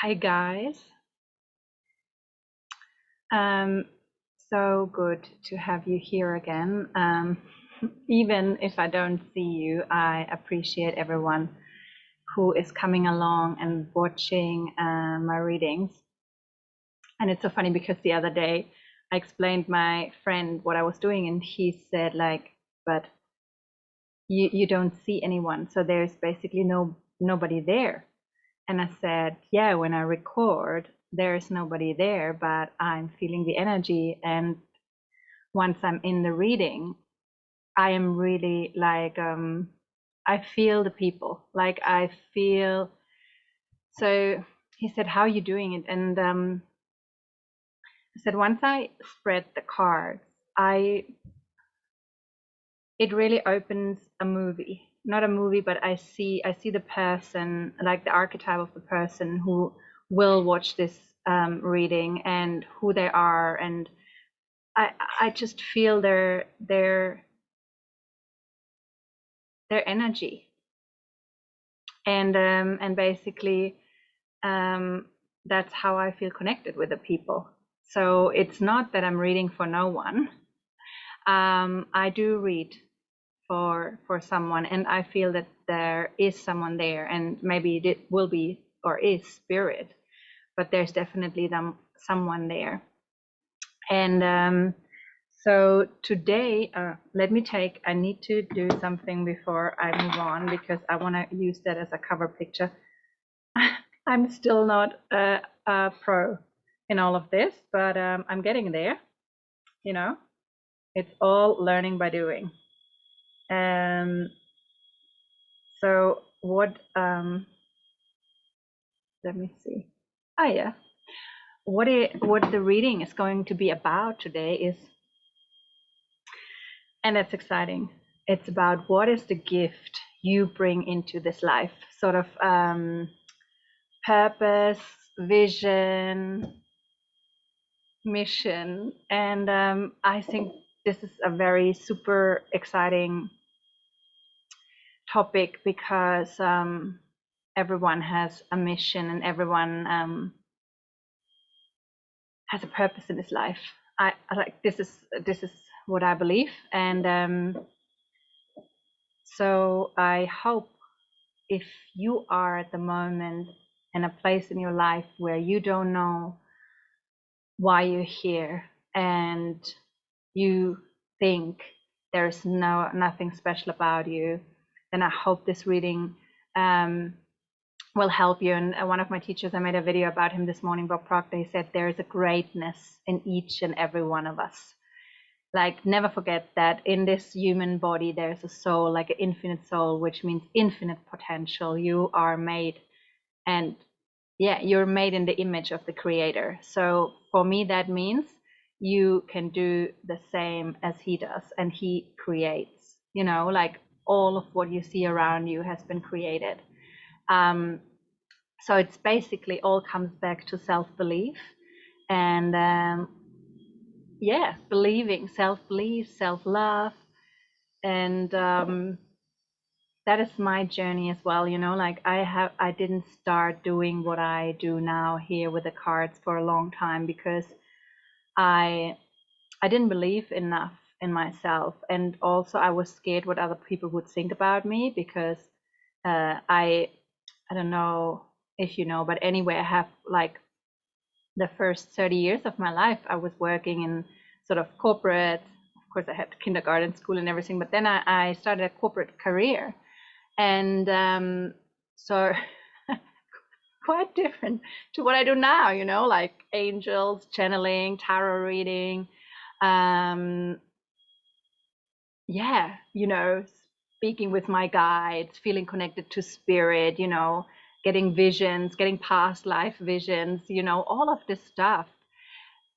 Hi guys. Um, so good to have you here again. Even if I don't see you, I appreciate everyone who is coming along and watching my readings. And it's so funny because the other day I explained my friend what I was doing, and he said like, "But you don't see anyone, so there's basically nobody there." And I said, yeah, when I record, there's nobody there, but I'm feeling the energy. And once I'm in the reading, I am really like, I feel the people. Like I feel, so he said, how are you doing it? And I said, once I spread the cards, it really opens a movie. Not a movie, but I see the person, like the archetype of the person who will watch this reading and who they are, and I just feel their energy, and basically that's how I feel connected with the people. So it's not that I'm reading for no one. I do read for someone, and I feel that there is someone there, and maybe it will be or is spirit, but there's definitely someone there. And so today, I need to do something before I move on, because I want to use that as a cover picture. I'm still not a pro in all of this, but I'm getting there. You know, it's all learning by doing. So what, let me see. Oh yeah. What the reading is going to be about today is, and that's exciting, it's about what is the gift you bring into this life, sort of purpose, vision, mission. And I think this is a very super exciting topic, because everyone has a mission, and everyone has a purpose in this life. I like, this is what I believe. And so I hope, if you are at the moment in a place in your life where you don't know why you're here, and you think there's nothing special about you, then I hope this reading will help you. And one of my teachers, I made a video about him this morning, Bob Proctor. He said there is a greatness in each and every one of us. Like, never forget that in this human body there's a soul, like an infinite soul, which means infinite potential. You are made, and yeah, you're made in the image of the creator. So for me, that means you can do the same as he does, and he creates, like all of what you see around you has been created. So it's basically all comes back to self-belief, and believing, self-belief, self-love. And that is my journey as well. Like I didn't start doing what I do now here with the cards for a long time, because I didn't believe enough in myself, and also I was scared what other people would think about me, because I don't know if you know, but anyway, I have, like, the first 30 years of my life I was working in sort of corporate. Of course, I had kindergarten, school, and everything, but then I started a corporate career, and so quite different to what I do now, like angels, channeling, tarot reading, speaking with my guides, feeling connected to spirit, getting visions, getting past life visions, all of this stuff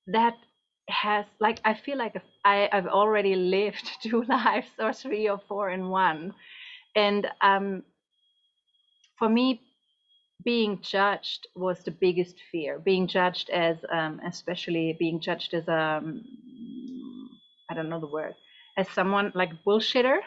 that has, like, I feel like I've already lived 2 lives, or 3 or 4 in one. And for me, being judged was the biggest fear. Being judged as, especially being judged as I don't know the word, as someone like bullshitter.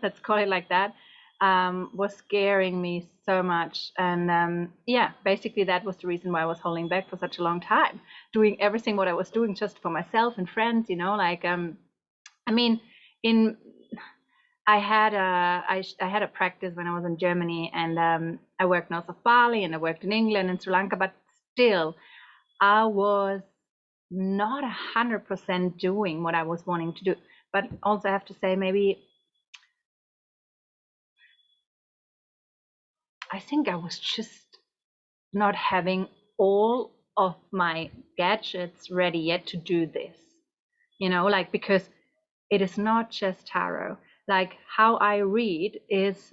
Let's call it like that. was scaring me so much. And yeah, basically that was the reason why I was holding back for such a long time, doing everything what I was doing just for myself and friends, like I mean, in I had a practice when I was in Germany, and I worked north of Bali, and I worked in England and Sri Lanka, but still I was not 100% doing what I was wanting to do. But also I have to say, maybe I think I was just not having all of my gadgets ready yet to do this, like, because it is not just tarot. Like, how I read is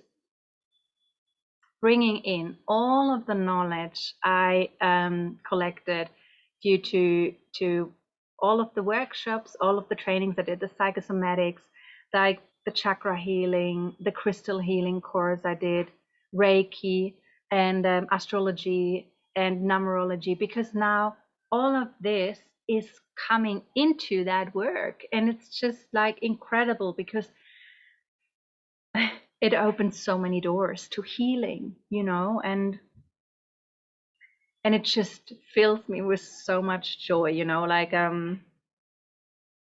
bringing in all of the knowledge I collected due to all of the workshops, all of the trainings I did, the psychosomatics, like the chakra healing, the crystal healing course I did, Reiki, and astrology and numerology, because now all of this is coming into that work, and it's just like incredible, because it opens so many doors to healing, and it just fills me with so much joy, like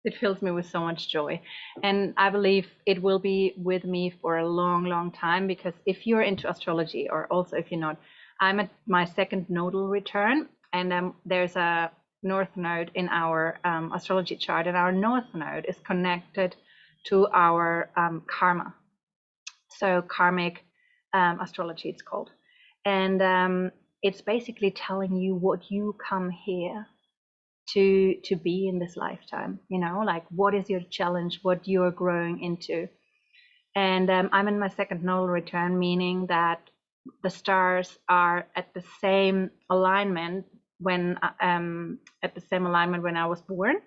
it fills me with so much joy. And I believe it will be with me for a long, long time, because if you're into astrology, or also if you're not, I'm at my second nodal return, and there's a north node in our astrology chart, and our north node is connected to our karma. So karmic astrology, it's called. And it's basically telling you what you come here to be in this lifetime, like what is your challenge, what you're growing into. And I'm in my second nodal return, meaning that the stars are at the same alignment when I was born,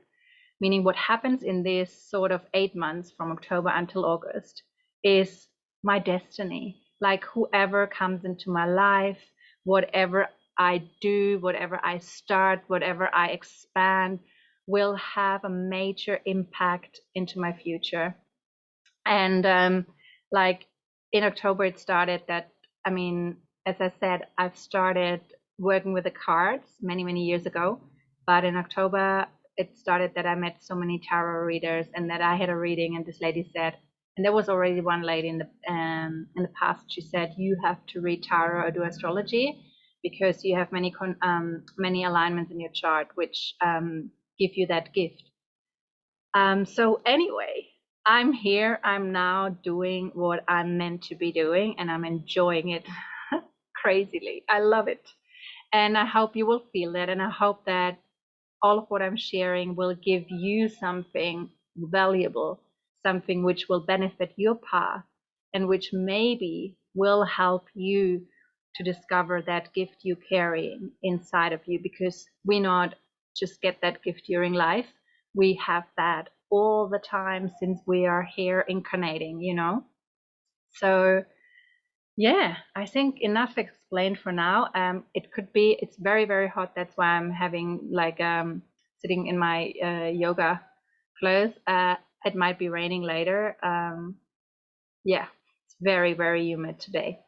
meaning what happens in this sort of 8 months from October until August is my destiny. Like, whoever comes into my life, whatever I do, whatever I start, whatever I expand, will have a major impact into my future. And like in October, it started that, I mean, as I said, I've started working with the cards many, many years ago. But in October, it started that I met so many tarot readers, and that I had a reading, and this lady said, and there was already one lady in the past, she said, you have to read tarot or do astrology, because you have many alignments in your chart which give you that gift. So anyway, I'm here. I'm now doing what I'm meant to be doing, and I'm enjoying it crazily. I love it. And I hope you will feel that. And I hope that all of what I'm sharing will give you something valuable, something which will benefit your path, and which maybe will help you to discover that gift you're carrying inside of you, because we not just get that gift during life, we have that all the time since we are here incarnating, So yeah, I think enough explained for now. It's very, very hot. That's why I'm having like sitting in my yoga clothes. It might be raining later. Yeah, it's very, very humid today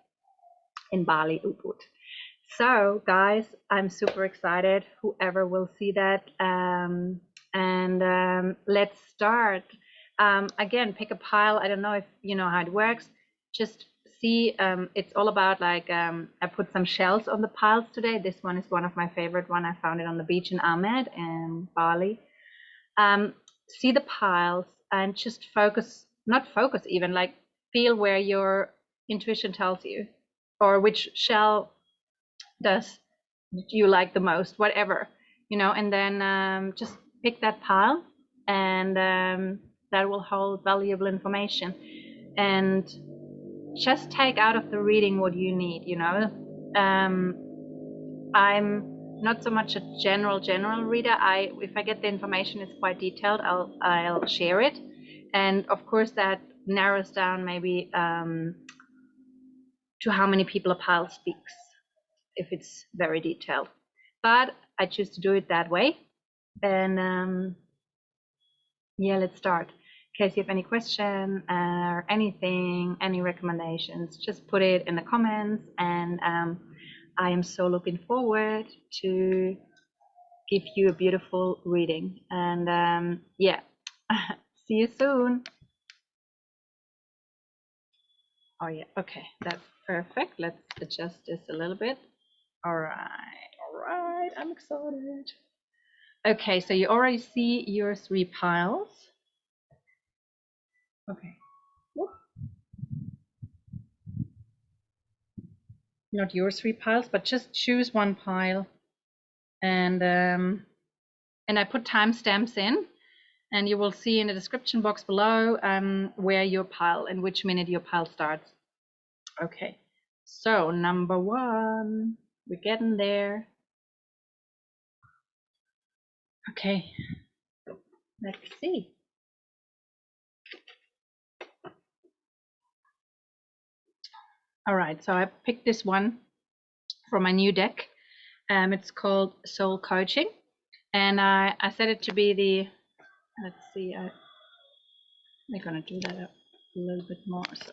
in Bali, Ubud. So guys, I'm super excited. Whoever will see that, and let's start. Again, pick a pile. I don't know if you know how it works. Just see, it's all about like I put some shells on the piles today. This one is one of my favorite one. I found it on the beach in Ahmed in Bali. See the piles and just focus, not focus even, like feel where your intuition tells you, or which shell does you like the most, whatever, and then just pick that pile, and that will hold valuable information, and just take out of the reading what you need. I'm not so much a general reader. If I get the information, it's quite detailed, I'll share it, and of course that narrows down maybe to how many people a pile speaks, if it's very detailed. But I choose to do it that way. And yeah, let's start. In case you have any question or anything, any recommendations, just put it in the comments. And I am so looking forward to give you a beautiful reading. And yeah, see you soon. Oh yeah, okay, that's perfect. Let's adjust this a little bit. All right, I'm excited. Okay, so you already see your 3 piles. Okay. Whoop. Not your 3 piles, but just choose 1 pile. And I put timestamps in, and you will see in the description box below where your pile, in which minute your pile starts. Okay, so number 1, we're getting there. Okay, let's see. All right, so I picked this one from my new deck. It's called Soul Coaching, and I set it to be the, let's see, I'm gonna do that a little bit more. So,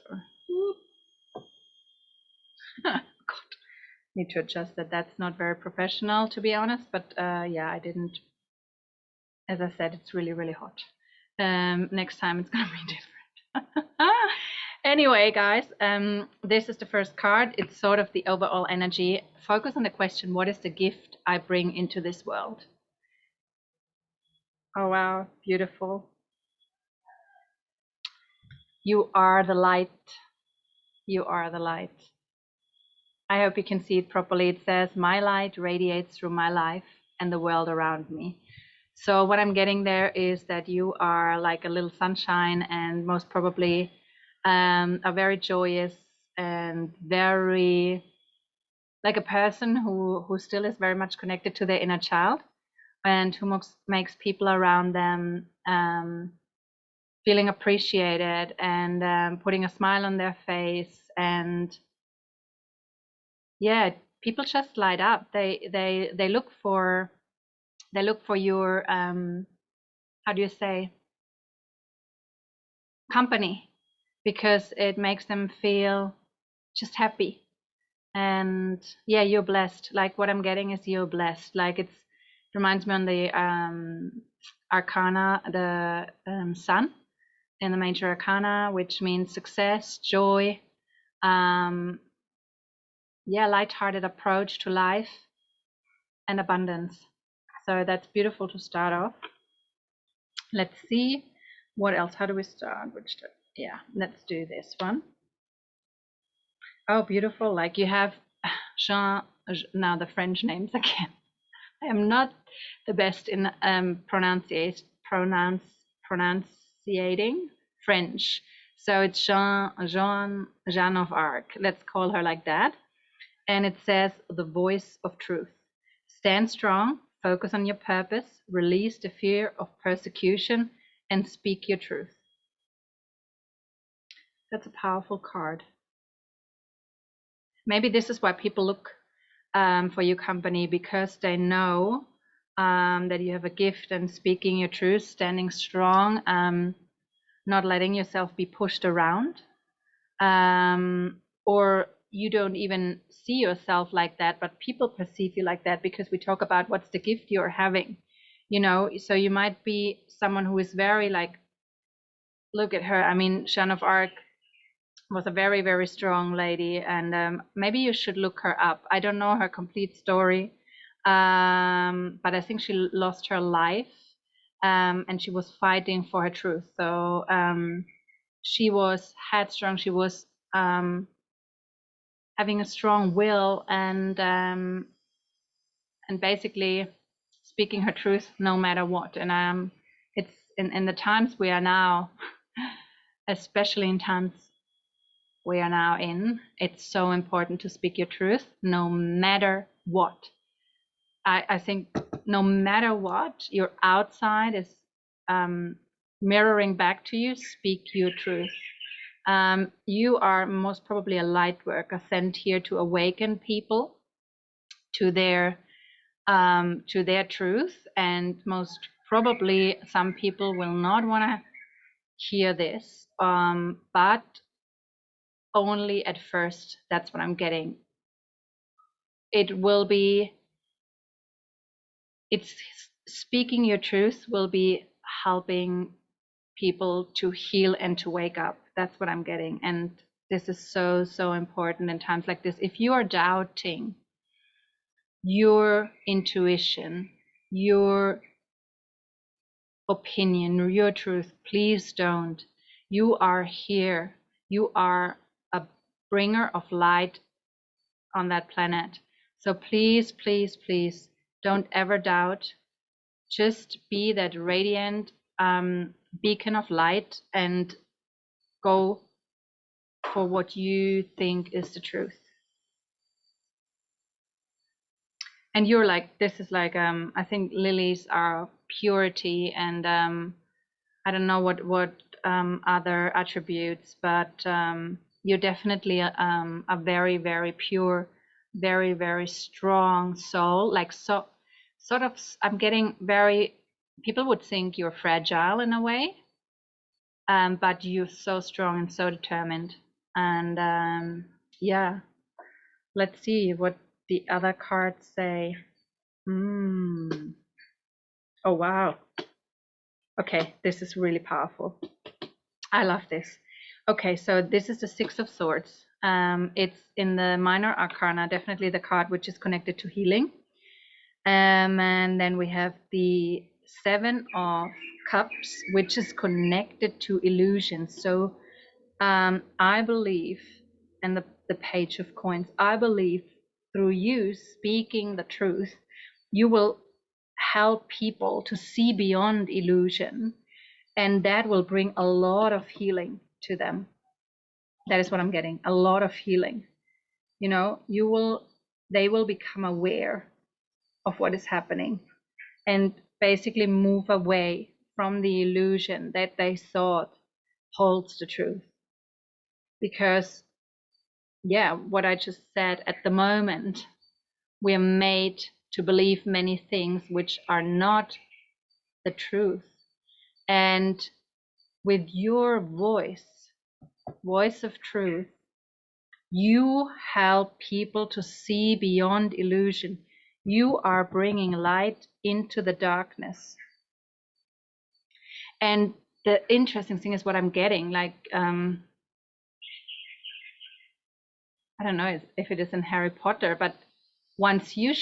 God, need to adjust that. That's not very professional, to be honest. But yeah, I didn't. As I said, it's really, really hot. Next time it's gonna be different. Anyway, guys, this is the first card. It's sort of the overall energy. Focus on the question, what is the gift I bring into this world? Oh, wow, beautiful. You are the light. You are the light. I hope you can see it properly. It says, my light radiates through my life and the world around me. So what I'm getting there is that you are like a little sunshine, and most probably are very joyous and very like a person who still is very much connected to their inner child, and who makes people around them feeling appreciated and putting a smile on their face. And yeah, people just light up. They look for your how do you say, company, because it makes them feel just happy. And yeah, you're blessed. Like what I'm getting is you're blessed. Like it reminds me on the arcana, the sun in the major arcana, which means success, joy, yeah, light-hearted approach to life and abundance. So that's beautiful to start off. Let's see what else. How do we start? Yeah, let's do this one. Oh, beautiful. Like you have Jean, now the French names again. I am not the best in pronunciating French. So it's Jeanne of Arc. Let's call her like that. And it says, the voice of truth. Stand strong, focus on your purpose, release the fear of persecution, and speak your truth. That's a powerful card. Maybe this is why people look for your company, because they know that you have a gift and speaking your truth, standing strong, not letting yourself be pushed around, or you don't even see yourself like that, but people perceive you like that, because we talk about what's the gift you're having, you know. So you might be someone who is very like, look at her. I mean, Jeanne of Arc was a very, very strong lady, and maybe you should look her up. I don't know her complete story, but I think she lost her life, and she was fighting for her truth. So she was headstrong. She was having a strong will, and basically speaking her truth no matter what. And it's in the times we are now, especially in times we are now in, it's so important to speak your truth no matter what. I think no matter what your outside is mirroring back to you, speak your truth. You are most probably a light worker sent here to awaken people to their truth, and most probably some people will not want to hear this, but only at first. That's what I'm getting. It will be, it's speaking your truth will be helping people to heal and to wake up. That's what I'm getting. And this is so, so important in times like this. If you are doubting your intuition, your opinion, your truth, please don't. You are here. You are a bringer of light on that planet. So please, please, please don't ever doubt. Just be that radiant beacon of light and go for what you think is the truth. And you're like, this is like, I think lilies are purity, and I don't know what other attributes, but you're definitely a very, very pure, very, very strong soul. Like, so sort of, I'm getting very, people would think you're fragile in a way, but you're so strong and so determined. And yeah, let's see what the other cards say. Oh, wow. Okay, this is really powerful. I love this. Okay, so this is the Six of Swords. It's in the Minor Arcana, definitely the card which is connected to healing. And then we have the Seven of Cups, which is connected to illusion. So I believe, and the Page of Coins, I believe through you speaking the truth, you will help people to see beyond illusion, and that will bring a lot of healing to them. That is what I'm getting, a lot of healing. You know, they will become aware of what is happening and basically move away from the illusion that they thought holds the truth. Because, yeah, what I just said, at the moment, we are made to believe many things which are not the truth. And with your voice of truth, you help people to see beyond illusion. You are bringing light into the darkness. And the interesting thing is what I'm getting, like, I don't know if it is in Harry Potter, but once you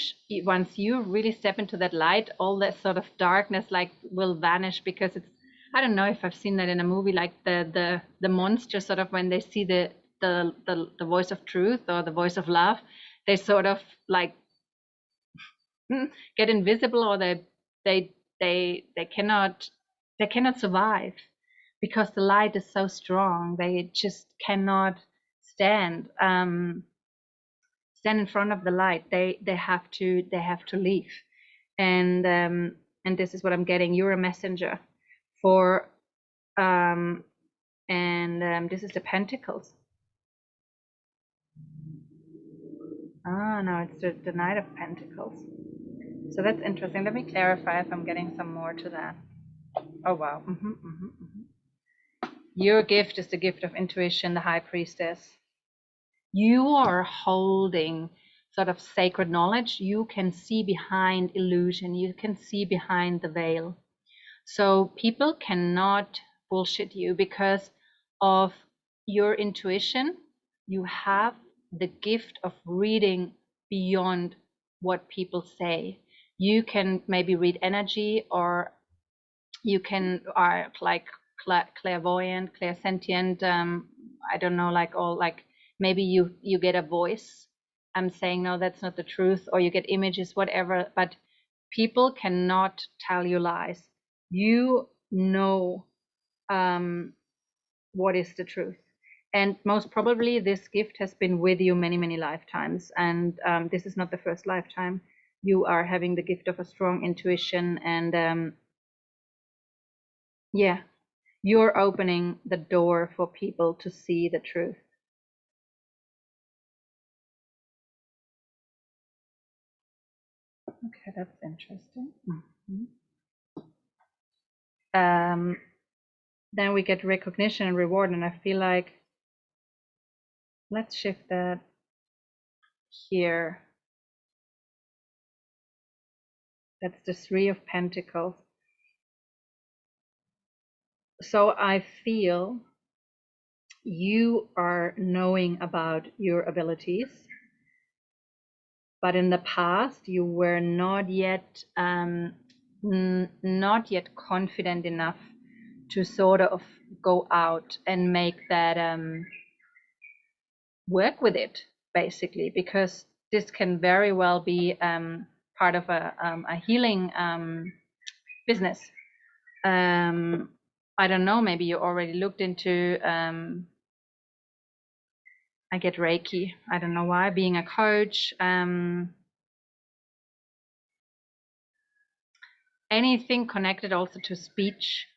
really step into that light, all that sort of darkness like will vanish, because it's, I don't know if I've seen that in a movie, like the monster sort of, when they see the voice of truth or the voice of love, they sort of like get invisible, or they cannot survive, because the light is so strong. They just cannot stand in front of the light. They have to leave. And this is what I'm getting. You're a messenger for this is the Pentacles. Ah, no, it's the Knight of Pentacles. So that's interesting. Let me clarify if I'm getting some more to that. Oh, wow. Your gift is the gift of intuition, the High Priestess. You are holding sort of sacred knowledge. You can see behind illusion. You can see behind the veil. So people cannot bullshit you because of your intuition. You have the gift of reading beyond what people say. You can maybe read energy, or you can are like clairvoyant, clairsentient. I don't know, like, all, like, maybe you get a voice. I'm saying, no, that's not the truth, or you get images, whatever. But people cannot tell you lies. You know what is the truth. And most probably this gift has been with you many, many lifetimes. And this is not the first lifetime. You are having the gift of a strong intuition. And yeah, you're opening the door for people to see the truth. Okay, that's interesting. then we get recognition and reward. And I feel like, let's shift that here. That's the Three of Pentacles. So I feel you are knowing about your abilities, but in the past you were not yet confident enough to sort of go out and make that work with it, basically, because this can very well be part of a healing business. I don't know, maybe you already looked into I get Reiki, I don't know why, being a coach, anything connected also to speech.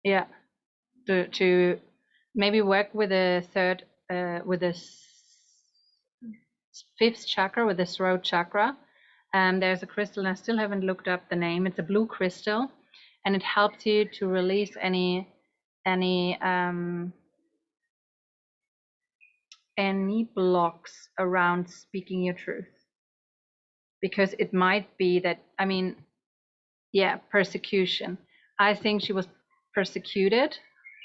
Yeah, to maybe work with a fifth chakra, with the throat chakra. There's a crystal, and I still haven't looked up the name. It's a blue crystal, and it helps you to release any blocks around speaking your truth. Because it might be that, I mean, yeah, persecution. I think she was persecuted.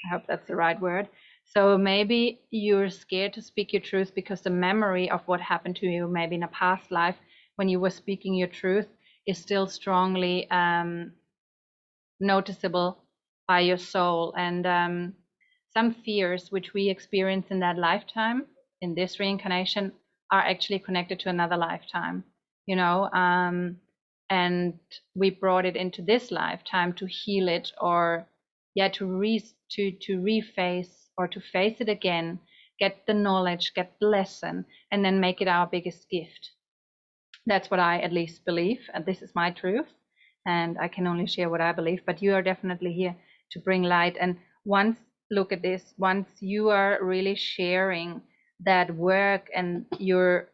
I hope that's the right word. So maybe you're scared to speak your truth because the memory of what happened to you, maybe in a past life when you were speaking your truth, is still strongly noticeable by your soul. And some fears which we experience in that lifetime, in this reincarnation, are actually connected to another lifetime, you know, and we brought it into this lifetime to heal it, or to reface, or to face it again, get the knowledge, get the lesson, and then make it our biggest gift. That's what I at least believe, and this is my truth, and I can only share what I believe. But you are definitely here to bring light. And once, look at this, once you are really sharing that work and your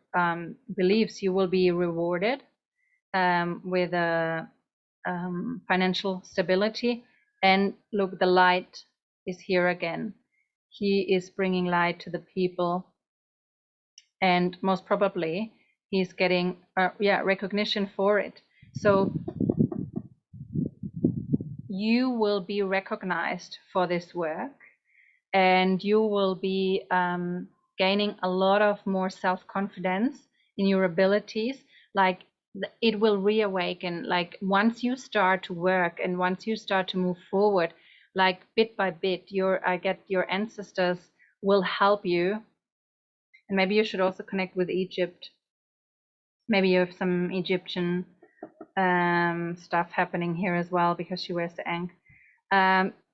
beliefs, you will be rewarded with a financial stability. And look, the light is here again. He is bringing light to the people, and most probably he's getting recognition for it. So you will be recognized for this work, and you will be gaining a lot of more self-confidence in your abilities. Like, it will reawaken. Like, once you start to work and once you start to move forward, like bit by bit, your ancestors will help you. And maybe you should also connect with Egypt. Maybe you have some Egyptian stuff happening here as well, because she wears the ankh.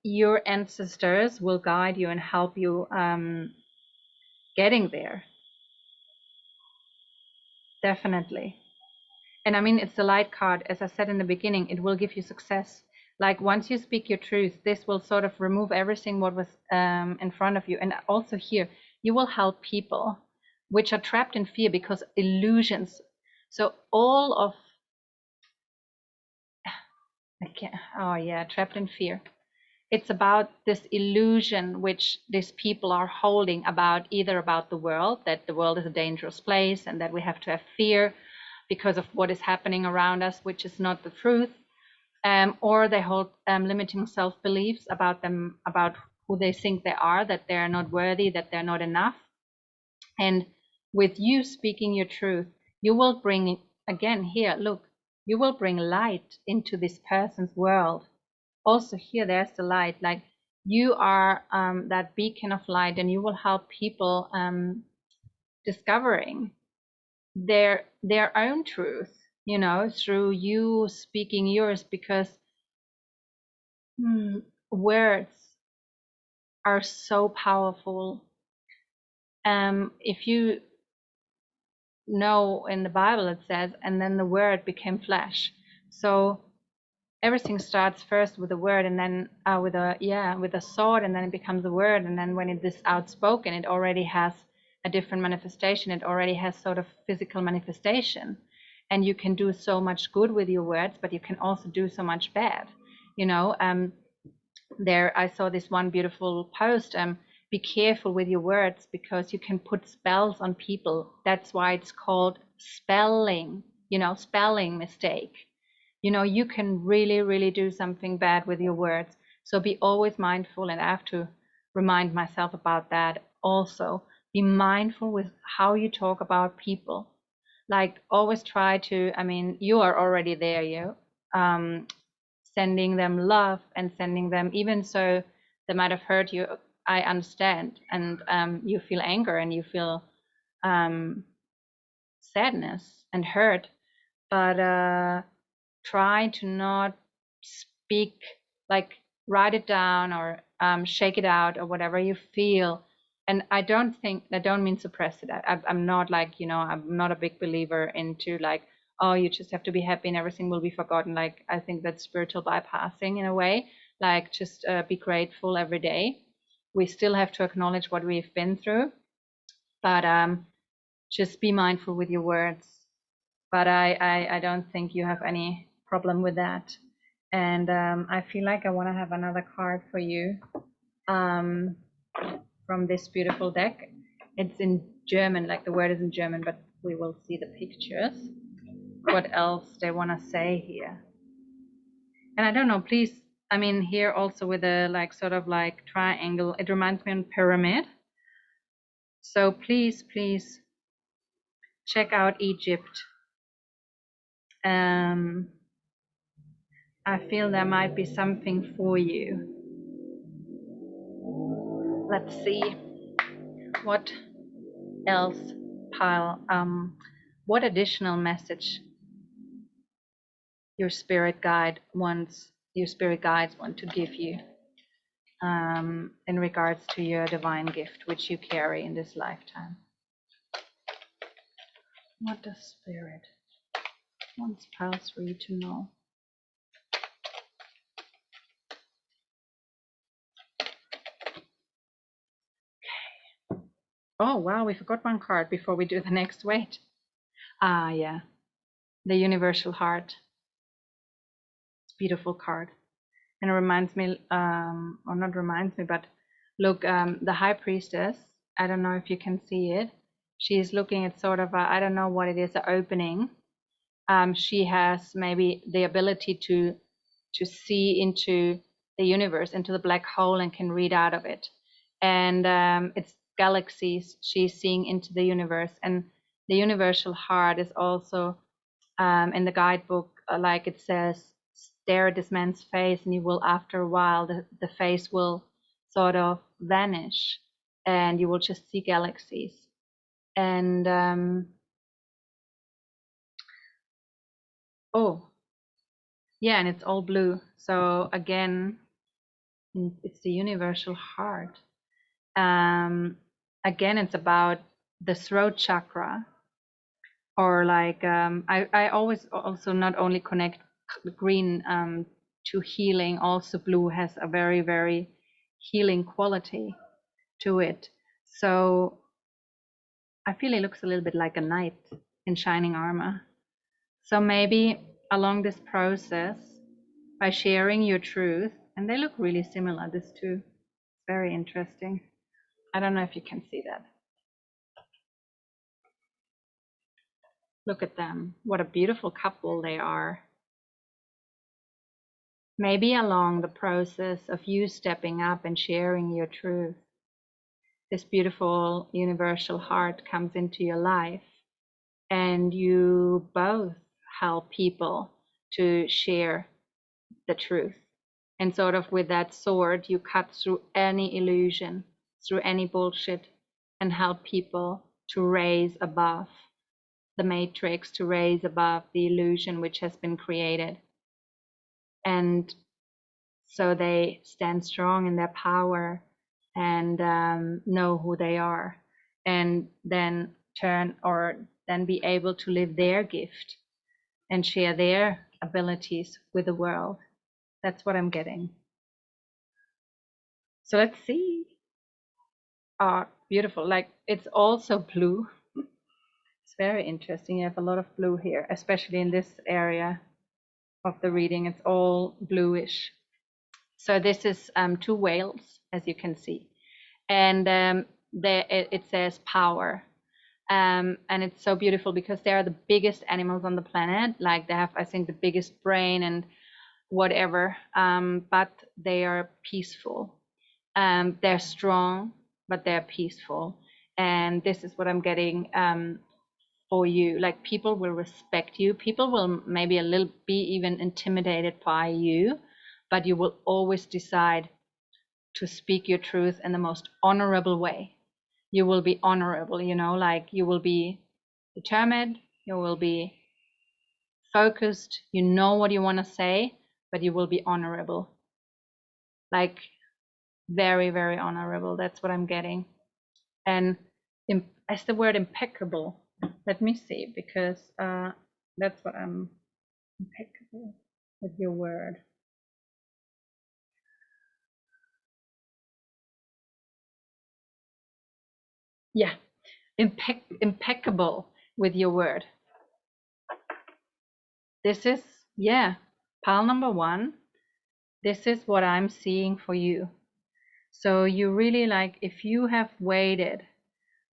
Your ancestors will guide you and help you getting there. Definitely. And I mean, it's the light card. As I said in the beginning, it will give you success. Like, once you speak your truth, this will sort of remove everything what was in front of you. And also here, you will help people which are trapped in fear, because illusions. So all of, trapped in fear. It's about this illusion which these people are holding about, either about the world, that the world is a dangerous place and that we have to have fear because of what is happening around us, which is not the truth. Or they hold limiting self-beliefs about them, about who they think they are, that they're not worthy, that they're not enough. And with you speaking your truth, you will bring, again here, look, you will bring light into this person's world. Also here, there's the light. Like, you are that beacon of light, and you will help people discovering their own truth, you know, through you speaking yours. Because words are so powerful. If you know, in the Bible it says, and then the word became flesh. So everything starts first with a word, and then with a sword, and then it becomes a word. And then when it is outspoken, it already has a different manifestation. It already has sort of physical manifestation. and you can do so much good with your words, but you can also do so much bad. You know, there I saw this one beautiful post. Be careful with your words because you can put spells on people. That's why it's called spelling. You know, spelling mistake. You know, you can really, really do something bad with your words. So be always mindful, and I have to remind myself about that also. Be mindful with how you talk about people. Like always try to, I mean, you are already there, you sending them love and sending them, even so they might have hurt you. I understand, and you feel anger and you feel sadness and hurt, but try to not speak, like write it down or shake it out or whatever you feel. And I don't mean suppress it. I'm not like, you know, I'm not a big believer into like, oh, you just have to be happy and everything will be forgotten. Like, I think that's spiritual bypassing in a way. Like, just be grateful every day. We still have to acknowledge what we've been through, but just be mindful with your words. But I don't think you have any problem with that. And I feel like I want to have another card for you from this beautiful deck. It's in German, like the word is in German, but we will see the pictures. What else they want to say here? And I don't know, please, I mean, here also with a like sort of like triangle, it reminds me of pyramid. So please check out Egypt. I feel there might be something for you. Let's see what else, Pile. What additional message your spirit guides want to give you in regards to your divine gift which you carry in this lifetime. What does spirit wants Pulse for you to know? Oh wow, we forgot one card before we do the next. Wait. Ah, yeah, the universal heart. It's a beautiful card. And it reminds me, or not reminds me, but look, the high priestess, I don't know if you can see it. She's looking at sort of, I don't know what it is, an opening. She has maybe the ability to see into the universe, into the black hole, and can read out of it. And it's galaxies she's seeing into the universe. And the universal heart is also in the guidebook, like it says, stare at this man's face and you will, after a while, the face will sort of vanish and you will just see galaxies. And oh yeah, and it's all blue. So again, it's the universal heart. Again, it's about the throat chakra, or like I always also not only connect green to healing, also blue has a very, very healing quality to it. So I feel it looks a little bit like a knight in shining armor. So maybe along this process, by sharing your truth, and they look really similar, this two, very interesting. I don't know if you can see that. Look at them. What a beautiful couple they are. Maybe along the process of you stepping up and sharing your truth, this beautiful universal heart comes into your life, and you both help people to share the truth. And sort of with that sword, you cut through any illusion, through any bullshit, and help people to raise above the matrix, to raise above the illusion which has been created. And so they stand strong in their power and know who they are, and then then be able to live their gift and share their abilities with the world. That's what I'm getting. So let's see. Oh, beautiful. Like, it's also blue. It's very interesting. You have a lot of blue here, especially in this area of the reading. It's all bluish. So this is two whales, as you can see, and it says power. And it's so beautiful because they are the biggest animals on the planet. Like they have, I think, the biggest brain and whatever, but they are peaceful. They're strong, but they're peaceful. And this is what I'm getting for you. Like people will respect you. People will maybe a little be even intimidated by you, but you will always decide to speak your truth in the most honorable way. You will be honorable, you know, like you will be determined, you will be focused, you know what you want to say, but you will be honorable. Like very, very honorable. That's what I'm getting. And as the word impeccable, let me see, because that's what I'm impeccable with your word. Yeah, impeccable with your word. This is, yeah, pile number one. This is what I'm seeing for you. So you really, like, if you have waited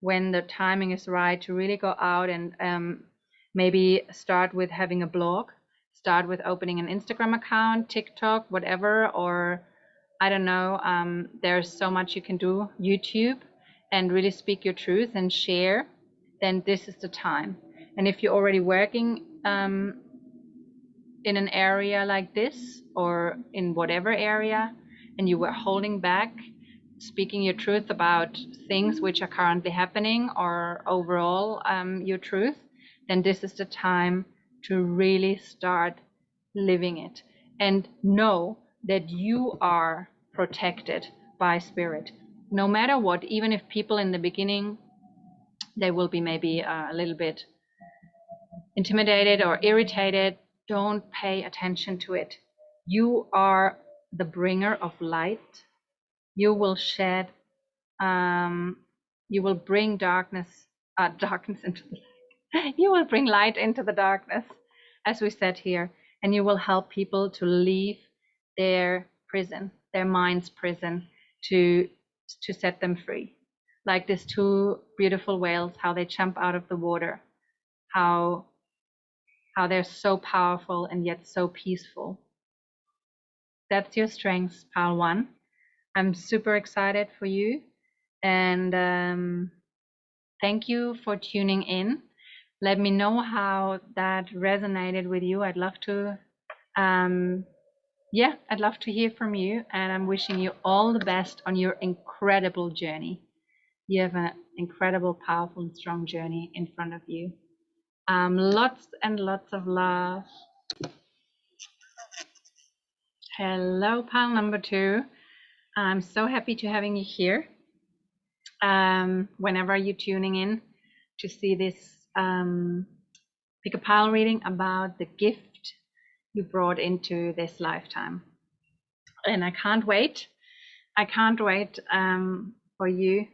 when the timing is right to really go out and maybe start with having a blog, start with opening an Instagram account, TikTok, whatever, or I don't know, there's so much you can do, YouTube, and really speak your truth and share, then this is the time. And if you're already working in an area like this or in whatever area, and you were holding back speaking your truth about things which are currently happening or overall your truth, then this is the time to really start living it and know that you are protected by spirit. No matter what, even if people in the beginning, they will be maybe a little bit intimidated or irritated, don't pay attention to it. You are the bringer of light. You will shed, you will bring darkness into the light. You will bring light into the darkness, as we said here, and you will help people to leave their prison, their mind's prison, to set them free. Like these two beautiful whales, how they jump out of the water, how they're so powerful and yet so peaceful. That's your strengths, pile one. I'm super excited for you, and thank you for tuning in. Let me know how that resonated with you. I'd love to, I'd love to hear from you, and I'm wishing you all the best on your incredible journey. You have an incredible, powerful, and strong journey in front of you. Lots and lots of love. Hello, pile number two. I'm so happy to having you here. Whenever you're tuning in to see this pick a pile reading about the gift you brought into this lifetime. And I can't wait. I can't wait for you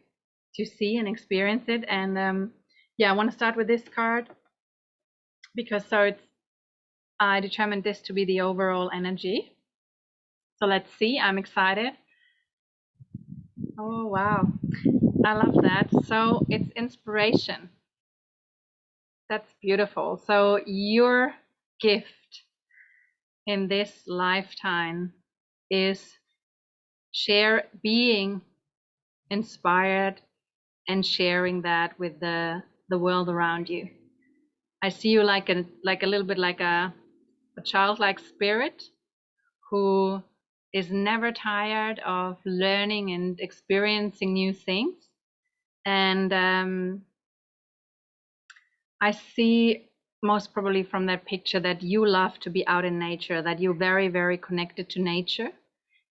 to see and experience it. And I want to start with this card because I determined this to be the overall energy. So let's see. I'm excited. Oh, wow. I love that. So it's inspiration. That's beautiful. So your gift in this lifetime is being inspired and sharing that with the world around you. I see you like a little bit like a childlike spirit who is never tired of learning and experiencing new things. And I see most probably from that picture that you love to be out in nature, that you're very, very connected to nature.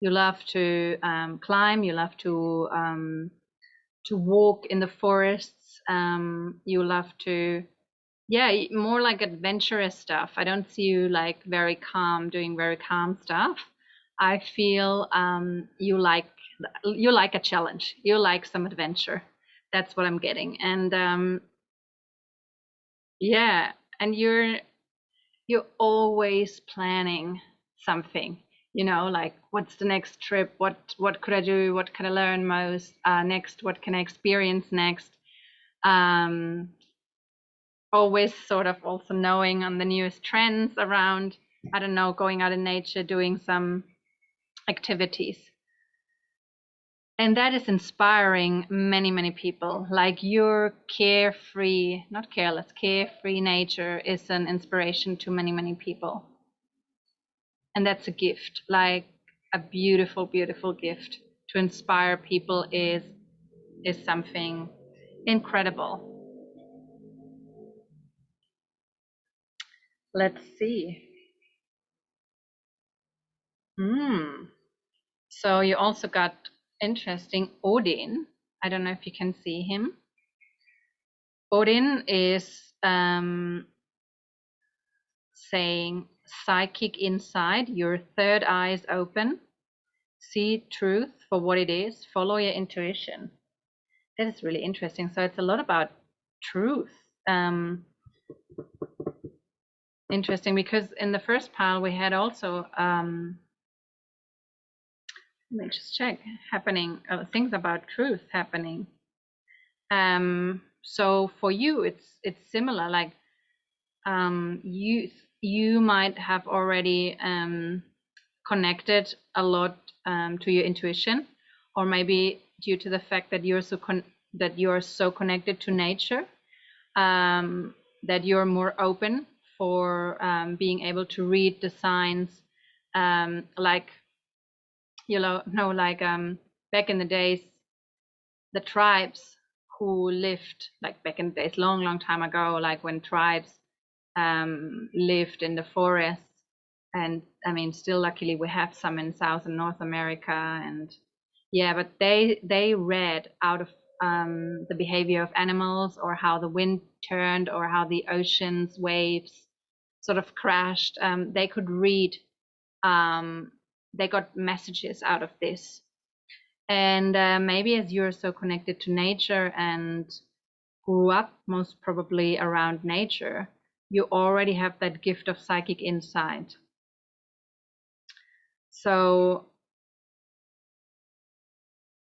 You love to climb, you love to walk in the forests. You love to, more like adventurous stuff. I don't see you like very calm, doing very calm stuff. I feel you like a challenge. You like some adventure. That's what I'm getting. And Yeah, and you're always planning something, like what's the next trip, what could I do, what can I learn most next, what can I experience next. um Always sort of also knowing on the newest trends around, I don't know, going out in nature, doing some activities. And that is inspiring many, many people. Like your carefree, not careless, carefree nature is an inspiration to many, many people. And that's a gift, like a beautiful, beautiful gift. To inspire people is something incredible. Let's see. Hmm. So you also got interesting Odin. I don't know if you can see him. Odin is saying psychic insight, your third eye is open, see truth for what it is, follow your intuition. That is really interesting. So it's a lot about truth. Interesting, because in the first pile we had also let me just check, happening things about truth happening. So for you it's similar, like you might have already connected a lot to your intuition, or maybe due to the fact that you're so connected to nature, that you're more open for being able to read the signs, like like back in the days, the tribes who lived, like back in the days, long, long time ago, like when tribes lived in the forests. And I mean, still luckily we have some in South and North America. And yeah, but they read out of the behavior of animals, or how the wind turned, or how the ocean's waves sort of crashed. They could read, they got messages out of this. And maybe as you're so connected to nature and grew up most probably around nature, you already have that gift of psychic insight. So,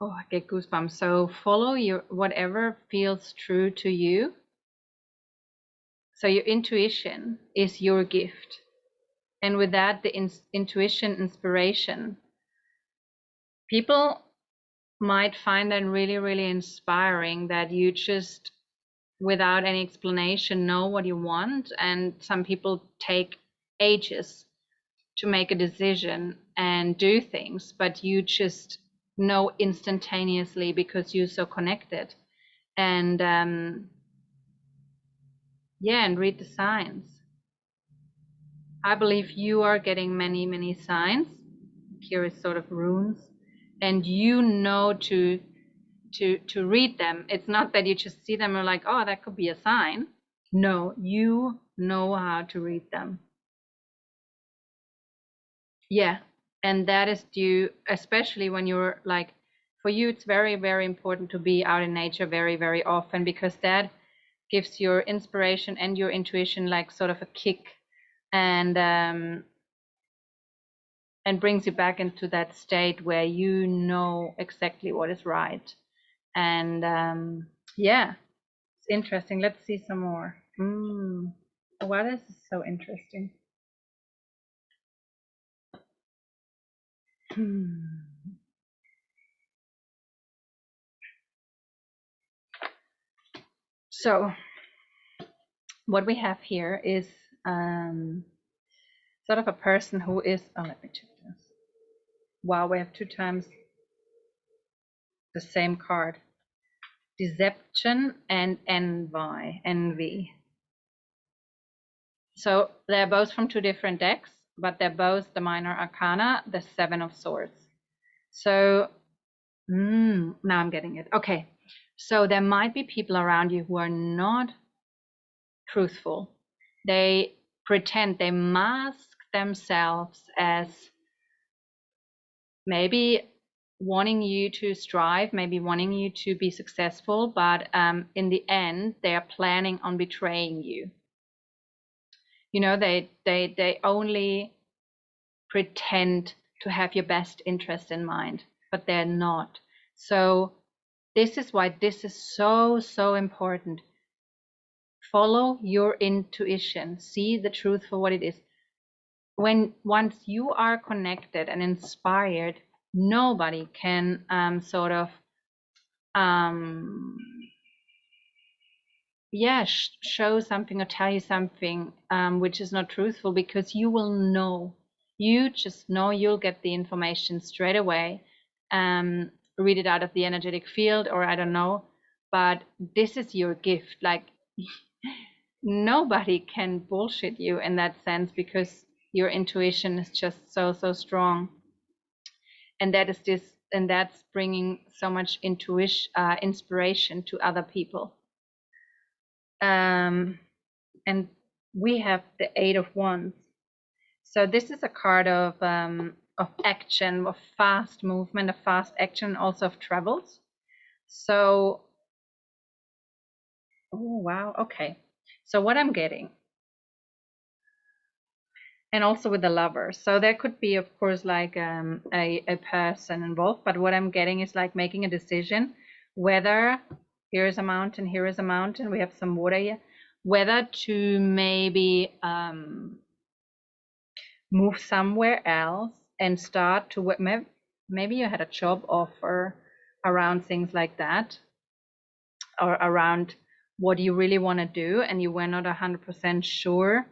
oh, I get goosebumps. So follow your whatever feels true to you. So your intuition is your gift. And with that, the intuition, inspiration, people might find that really, really inspiring, that you just, without any explanation, know what you want. And some people take ages to make a decision and do things, but you just know instantaneously because you're so connected. And yeah, and read the signs. I believe you are getting many, many signs. Here is sort of runes, and you know to read them. It's not that you just see them and are like, oh, that could be a sign. No, you know how to read them. Yeah, and that is due, especially when you're like, for you, it's very, very important to be out in nature very, very often, because that gives your inspiration and your intuition like sort of a kick, and and brings you back into that state where you know exactly what is right. And yeah, it's interesting. Let's see some more. What is so interesting? So what we have here is sort of a person who is, oh, let me check this. Wow, we have 2 times the same card. Deception and envy. So they're both from 2 different decks, but they're both the minor arcana, the 7 of swords. So now I'm getting it. Okay, so there might be people around you who are not truthful. They pretend, they mask themselves as maybe wanting you to strive, maybe wanting you to be successful, but in the end, they are planning on betraying you. You know, they only pretend to have your best interest in mind, but they're not. So this is why this is so important. Follow your intuition. See the truth for what it is. Once you are connected and inspired, nobody can sort of show something or tell you something which is not truthful, because you will know. You just know. You'll get the information straight away. Read it out of the energetic field, or I don't know, but this is your gift. Like nobody can bullshit you in that sense, because your intuition is just so strong. And that's bringing so much inspiration to other people. And we have the Eight of Wands. So this is a card of action, of fast movement, of fast action, also of travels. So, oh wow, okay. So what I'm getting, and also with the Lover. So there could be, of course, like a person involved, but what I'm getting is like making a decision whether here is a mountain, we have some water here, whether to maybe move somewhere else and start to work. Maybe you had a job offer around things like that, or around what you really want to do, and you were not 100% sure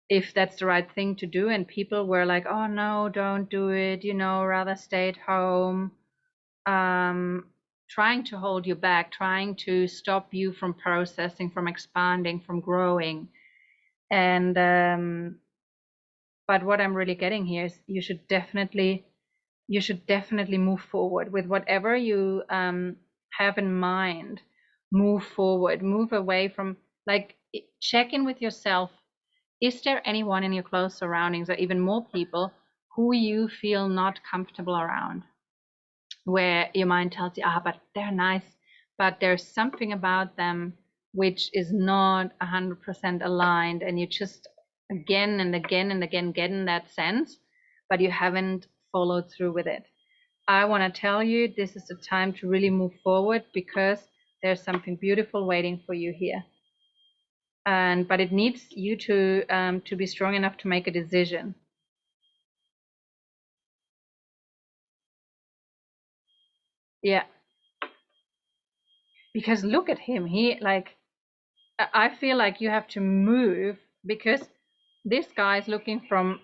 if that's the right thing to do, and people were like, oh no, don't do it, rather stay at home, trying to hold you back, trying to stop you from processing, from expanding, from growing. And but what I'm really getting here is you should definitely move forward with whatever you have in mind. Move forward, move away from, like, check in with yourself. Is there anyone in your close surroundings, or even more people, who you feel not comfortable around, where your mind tells you, but they're nice, but there's something about them which is not 100% aligned, and you just again and again and again get in that sense, but you haven't followed through with it? I want to tell you, this is the time to really move forward, because there's something beautiful waiting for you here. But it needs you to be strong enough to make a decision. Yeah. Because look at him. I feel like you have to move, because this guy is looking from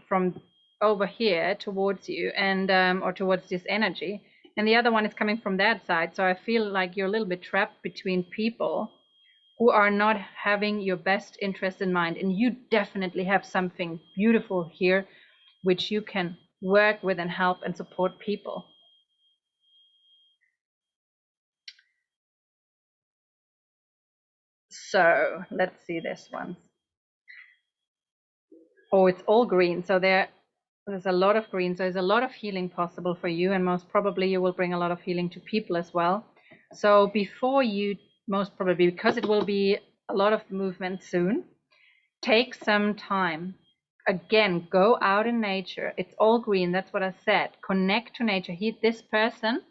over here towards you, and or towards this energy, and the other one is coming from that side. So I feel like you're a little bit trapped between people who are not having your best interest in mind, and you definitely have something beautiful here which you can work with and help and support people. So let's see this one. Oh, it's all green. So there's a lot of green. So there's a lot of healing possible for you, and most probably you will bring a lot of healing to people as well. So before you, most probably, because it will be a lot of movement soon, take some time. Again, go out in nature. It's all green. That's what I said. Connect to nature. This person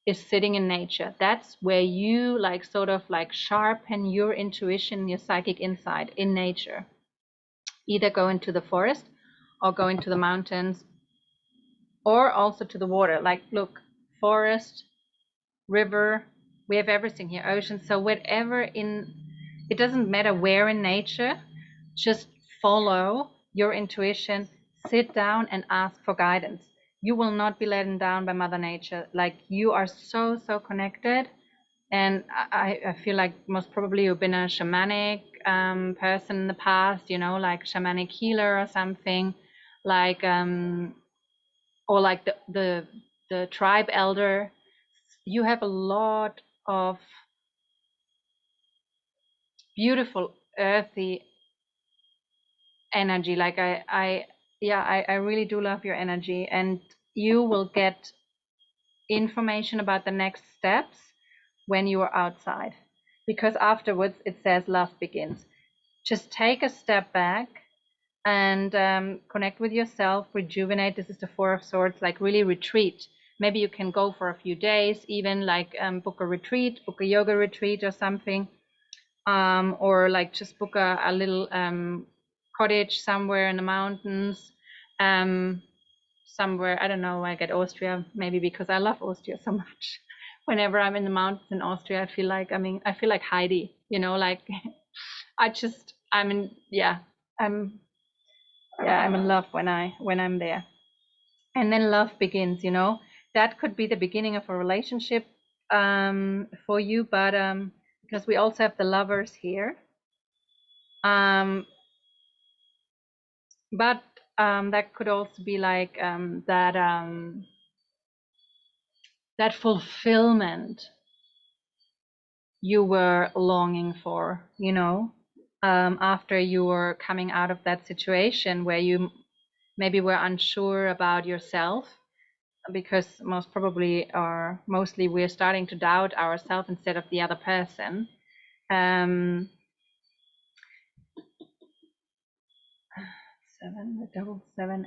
is sitting in nature. That's where you sort of sharpen your intuition, your psychic insight in nature. Either go into the forest, or go into the mountains, or also to the water. Like, look, forest, river, we have everything here, ocean. So whatever it doesn't matter where in nature, just follow your intuition, sit down and ask for guidance. You will not be let down by Mother Nature. Like, you are so connected. And I feel like most probably you've been a shamanic person in the past, like shamanic healer or something, like or like the tribe elder. You have a lot of beautiful earthy energy. Like I really do love your energy, and you will get information about the next steps when you are outside, because afterwards it says love begins. Just take a step back and connect with yourself, rejuvenate. This is the Four of Swords, like really retreat. Maybe you can go for a few days, even like book a retreat, book a yoga retreat or something, or like just book a little cottage somewhere in the mountains, somewhere, I don't know, like at Austria, maybe, because I love Austria so much. Whenever I'm in the mountains in Austria, I feel like, I feel like Heidi, you know, like I'm in, I'm in love when I'm there. And then love begins, you know. That could be the beginning of a relationship for you, but because we also have the lovers here. But that could also be like that fulfillment you were longing for, you know, after you were coming out of that situation where you maybe were unsure about yourself, because most probably or mostly we're starting to doubt ourselves instead of the other person. 7,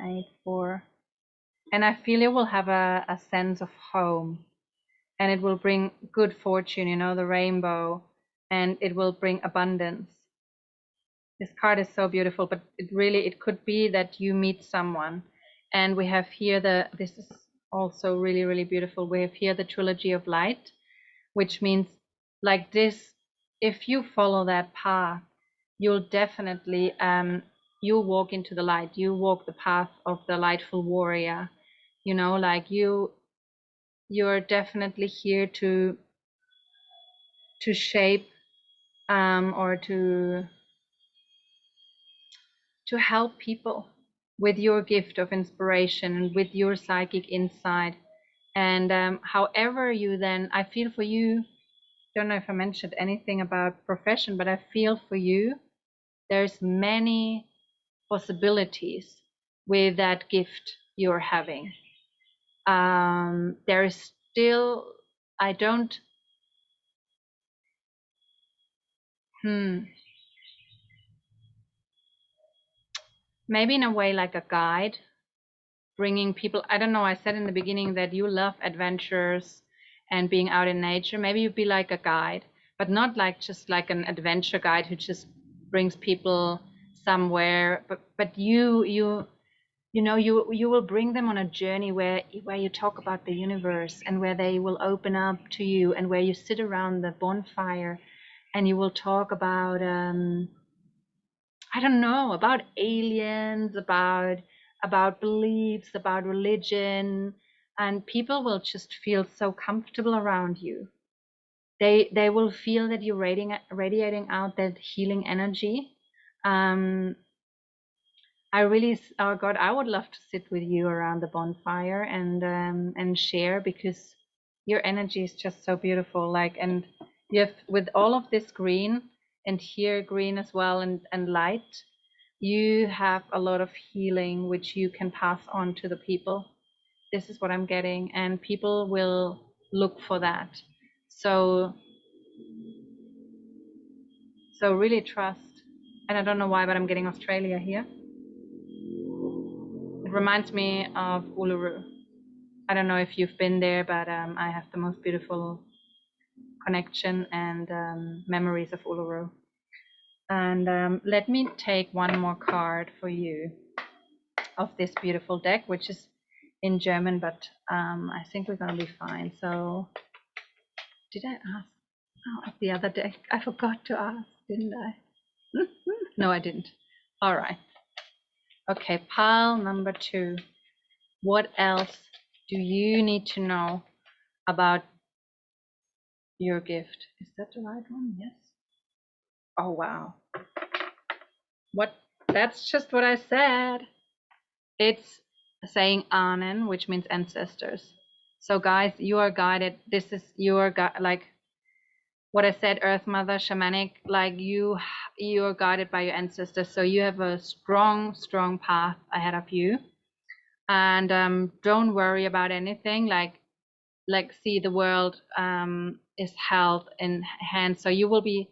8, 4, and I feel you will have a sense of home, and it will bring good fortune, you know, the rainbow, and it will bring abundance. This card is so beautiful, but it could be that you meet someone, and we have here this is also really, really beautiful. We have here the trilogy of light, which means like this, if you follow that path, you'll definitely you walk into the light, you walk the path of the lightful warrior, you know, like you're definitely here to shape or to help people with your gift of inspiration and with your psychic insight. And however you then, I feel for you, don't know if I mentioned anything about profession, but I feel for you, there's many possibilities with that gift you're having. There is still, I don't, maybe in a way like a guide, bringing people, I don't know, I said in the beginning that you love adventures and being out in nature. Maybe you'd be like a guide, but not like just like an adventure guide who just brings people somewhere, but you know, you will bring them on a journey where you talk about the universe, and where they will open up to you, and where you sit around the bonfire and you will talk about I don't know, about aliens, about beliefs, about religion, and people will just feel so comfortable around you. They will feel that you're radiating out that healing energy. I really, oh God, I would love to sit with you around the bonfire and share, because your energy is just so beautiful. Like, and you have, with all of this green, and here green as well, and light, you have a lot of healing which you can pass on to the people. This is what I'm getting, and people will look for that. So really trust. And I don't know why, but I'm getting Australia here. It reminds me of Uluru. I don't know if you've been there, but I have the most beautiful connection and memories of Uluru. And let me take one more card for you of this beautiful deck, which is in German, but I think we're going to be fine. So, did I ask? Oh, the other deck. I forgot to ask, didn't I? No, I didn't. All right. Okay, pile number 2. What else do you need to know about your gift? Is that the right one? Yes. Oh, wow. What? That's just what I said. It's saying Ahnen, which means ancestors. So guys, you are guided. This is your like what I said, Earth Mother, shamanic, like you are guided by your ancestors. So you have a strong path ahead of you. And don't worry about anything. Like, like see the world is held in hands. So you will be,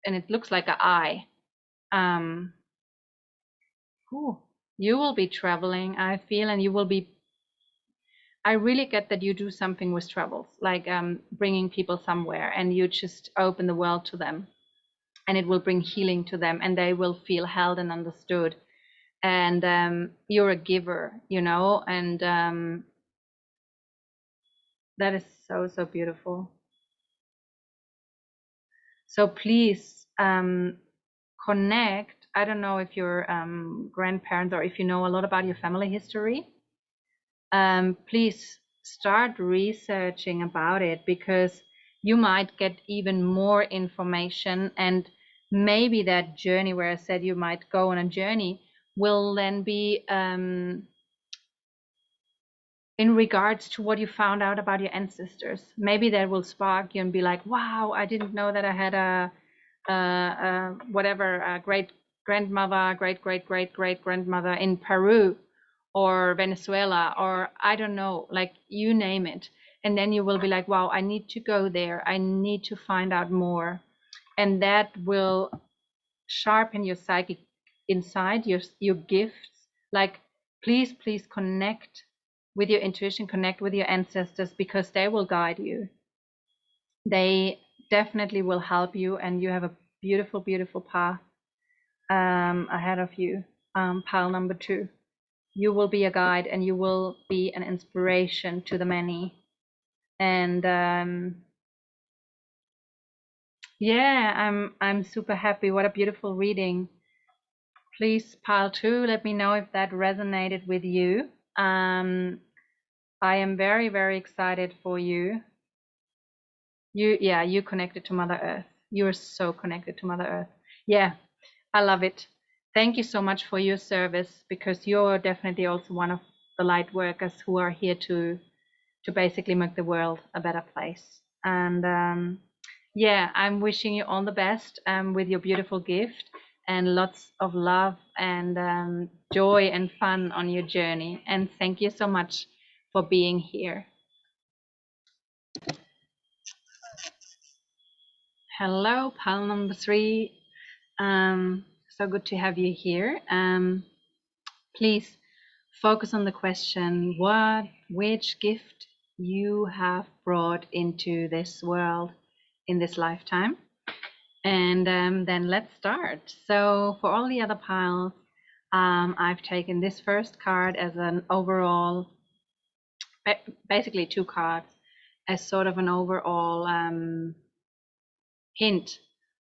and it looks like an eye. Um, ooh, you will be traveling, I feel, and you will be. I really get that you do something with travels, like bringing people somewhere, and you just open the world to them, and it will bring healing to them, and they will feel held and understood. And you're a giver, you know, and that is so, so beautiful. So please connect. I don't know if your grandparents, or if you know a lot about your family history. Please start researching about it, because you might get even more information, and maybe that journey where I said you might go on a journey will then be in regards to what you found out about your ancestors. Maybe that will spark you and be like, wow, I didn't know that I had whatever, a great grandmother, great great great great grandmother in Peru or Venezuela, or I don't know, like you name it. And then you will be like, wow, I need to go there. I need to find out more. And that will sharpen your psychic inside, your gifts. Like, please connect with your intuition, connect with your ancestors, because they will guide you. They definitely will help you, and you have a beautiful, beautiful path ahead of you. Pile number 2. You will be a guide, and you will be an inspiration to the many. And yeah, I'm super happy. What a beautiful reading. Please, pile 2, let me know if that resonated with you. I am very, very excited for you. You connected to Mother Earth. You are so connected to Mother Earth. Yeah, I love it. Thank you so much for your service, because you're definitely also one of the light workers who are here to basically make the world a better place. And yeah, I'm wishing you all the best with your beautiful gift, and lots of love and joy and fun on your journey. And thank you so much for being here. Hello, pile number 3. So good to have you here. Please focus on the question, which gift you have brought into this world in this lifetime. And then let's start. So for all the other piles, I've taken this first card as an overall, basically 2 cards, as sort of an overall hint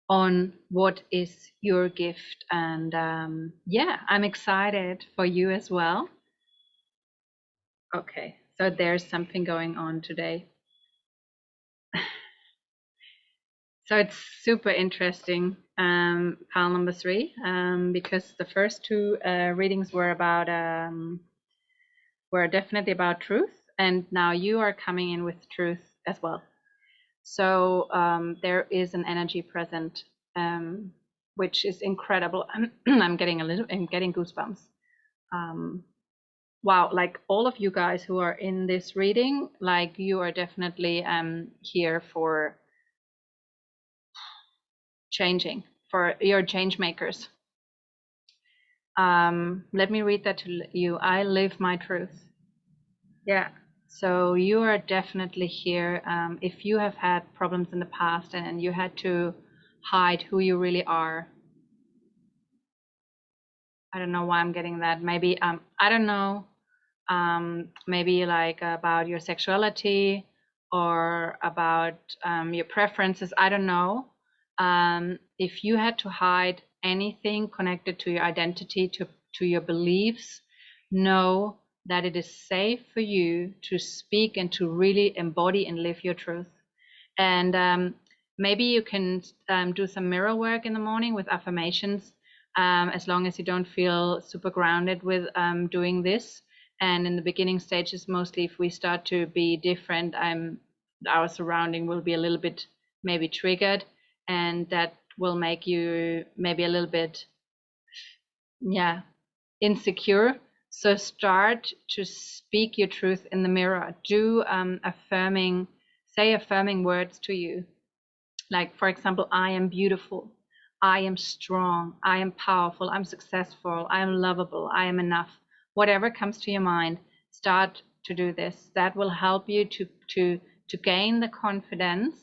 on what is your gift. And yeah, I'm excited for you as well. Okay, so there's something going on today. So it's super interesting, pile number 3, because the first 2 readings were definitely about truth, and now you are coming in with truth as well. So there is an energy present, which is incredible. I'm getting goosebumps. Wow, like all of you guys who are in this reading, like you are definitely here for changing, for your change makers. Let me read that to you. I live my truth. Yeah. So you are definitely here. If you have had problems in the past and you had to hide who you really are, I don't know why I'm getting that. Maybe I don't know. Maybe like about your sexuality or about your preferences. I don't know. If you had to hide anything connected to your identity, to your beliefs, know that it is safe for you to speak and to really embody and live your truth. And maybe you can do some mirror work in the morning with affirmations, as long as you don't feel super grounded with doing this. And in the beginning stages, mostly if we start to be different, our surrounding will be a little bit maybe triggered, and that will make you maybe a little bit, yeah, insecure. So start to speak your truth in the mirror. Do say affirming words to you. Like, for example, I am beautiful. I am strong. I am powerful. I'm successful. I am lovable. I am enough. Whatever comes to your mind, start to do this. That will help you to gain the confidence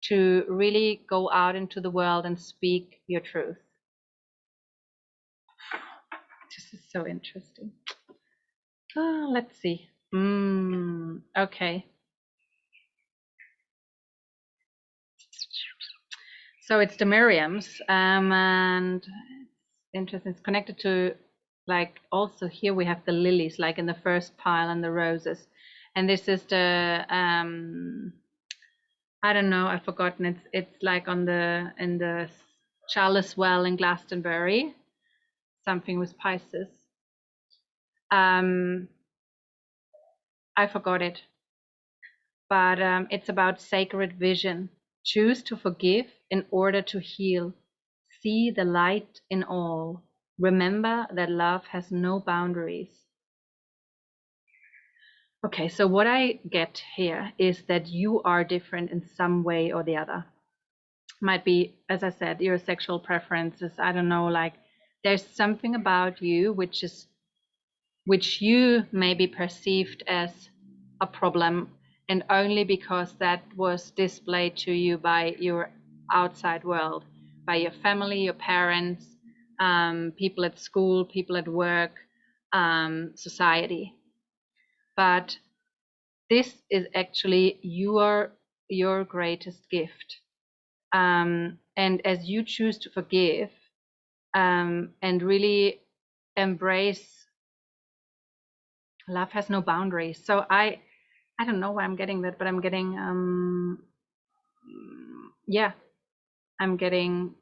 to really go out into the world and speak your truth. This is so interesting. Let's see. Okay. So it's the Miriams, and it's interesting. It's connected to, like, also here we have the lilies, like in the first pile, and the roses, and this is the I don't know, I've forgotten. It's like in the chalice well in Glastonbury, something with Pisces. I forgot it, but it's about sacred vision. Choose to forgive in order to heal. See the light in all. Remember that love has no boundaries. Okay, so what I get here is that you are different in some way or the other. Might be, as I said, your sexual preferences. I don't know, like there's something about you which you may be perceived as a problem, and only because that was displayed to you by your outside world, by your family, your parents, people at school, people at work, society. But this is actually your greatest gift. And as you choose to forgive, and really embrace, love has no boundaries. So I don't know why I'm getting that, but I'm getting I'm getting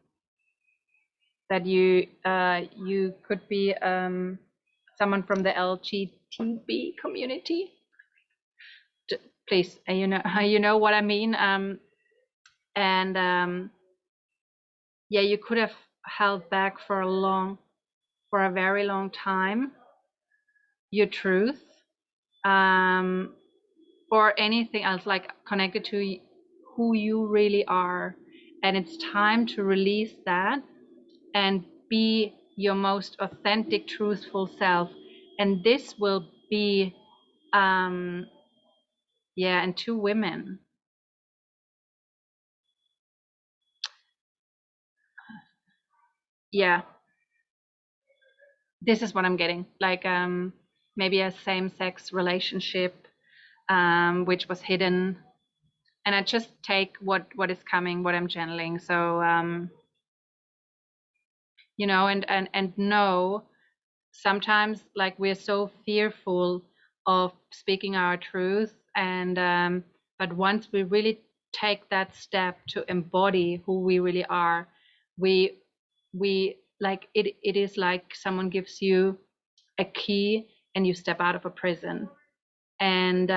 that you could be someone from the LGTB community. Please, you know what I mean. And yeah, you could have held back for a very long time your truth, or anything else like connected to who you really are, and it's time to release that and be your most authentic, truthful self. And this will be and two women. Yeah, this is what I'm getting, like maybe a same-sex relationship, which was hidden, and I just take what is coming, what I'm channeling. So and know, sometimes like we're so fearful of speaking our truth, and but once we really take that step to embody who we really are, we like it is like someone gives you a key and you step out of a prison, and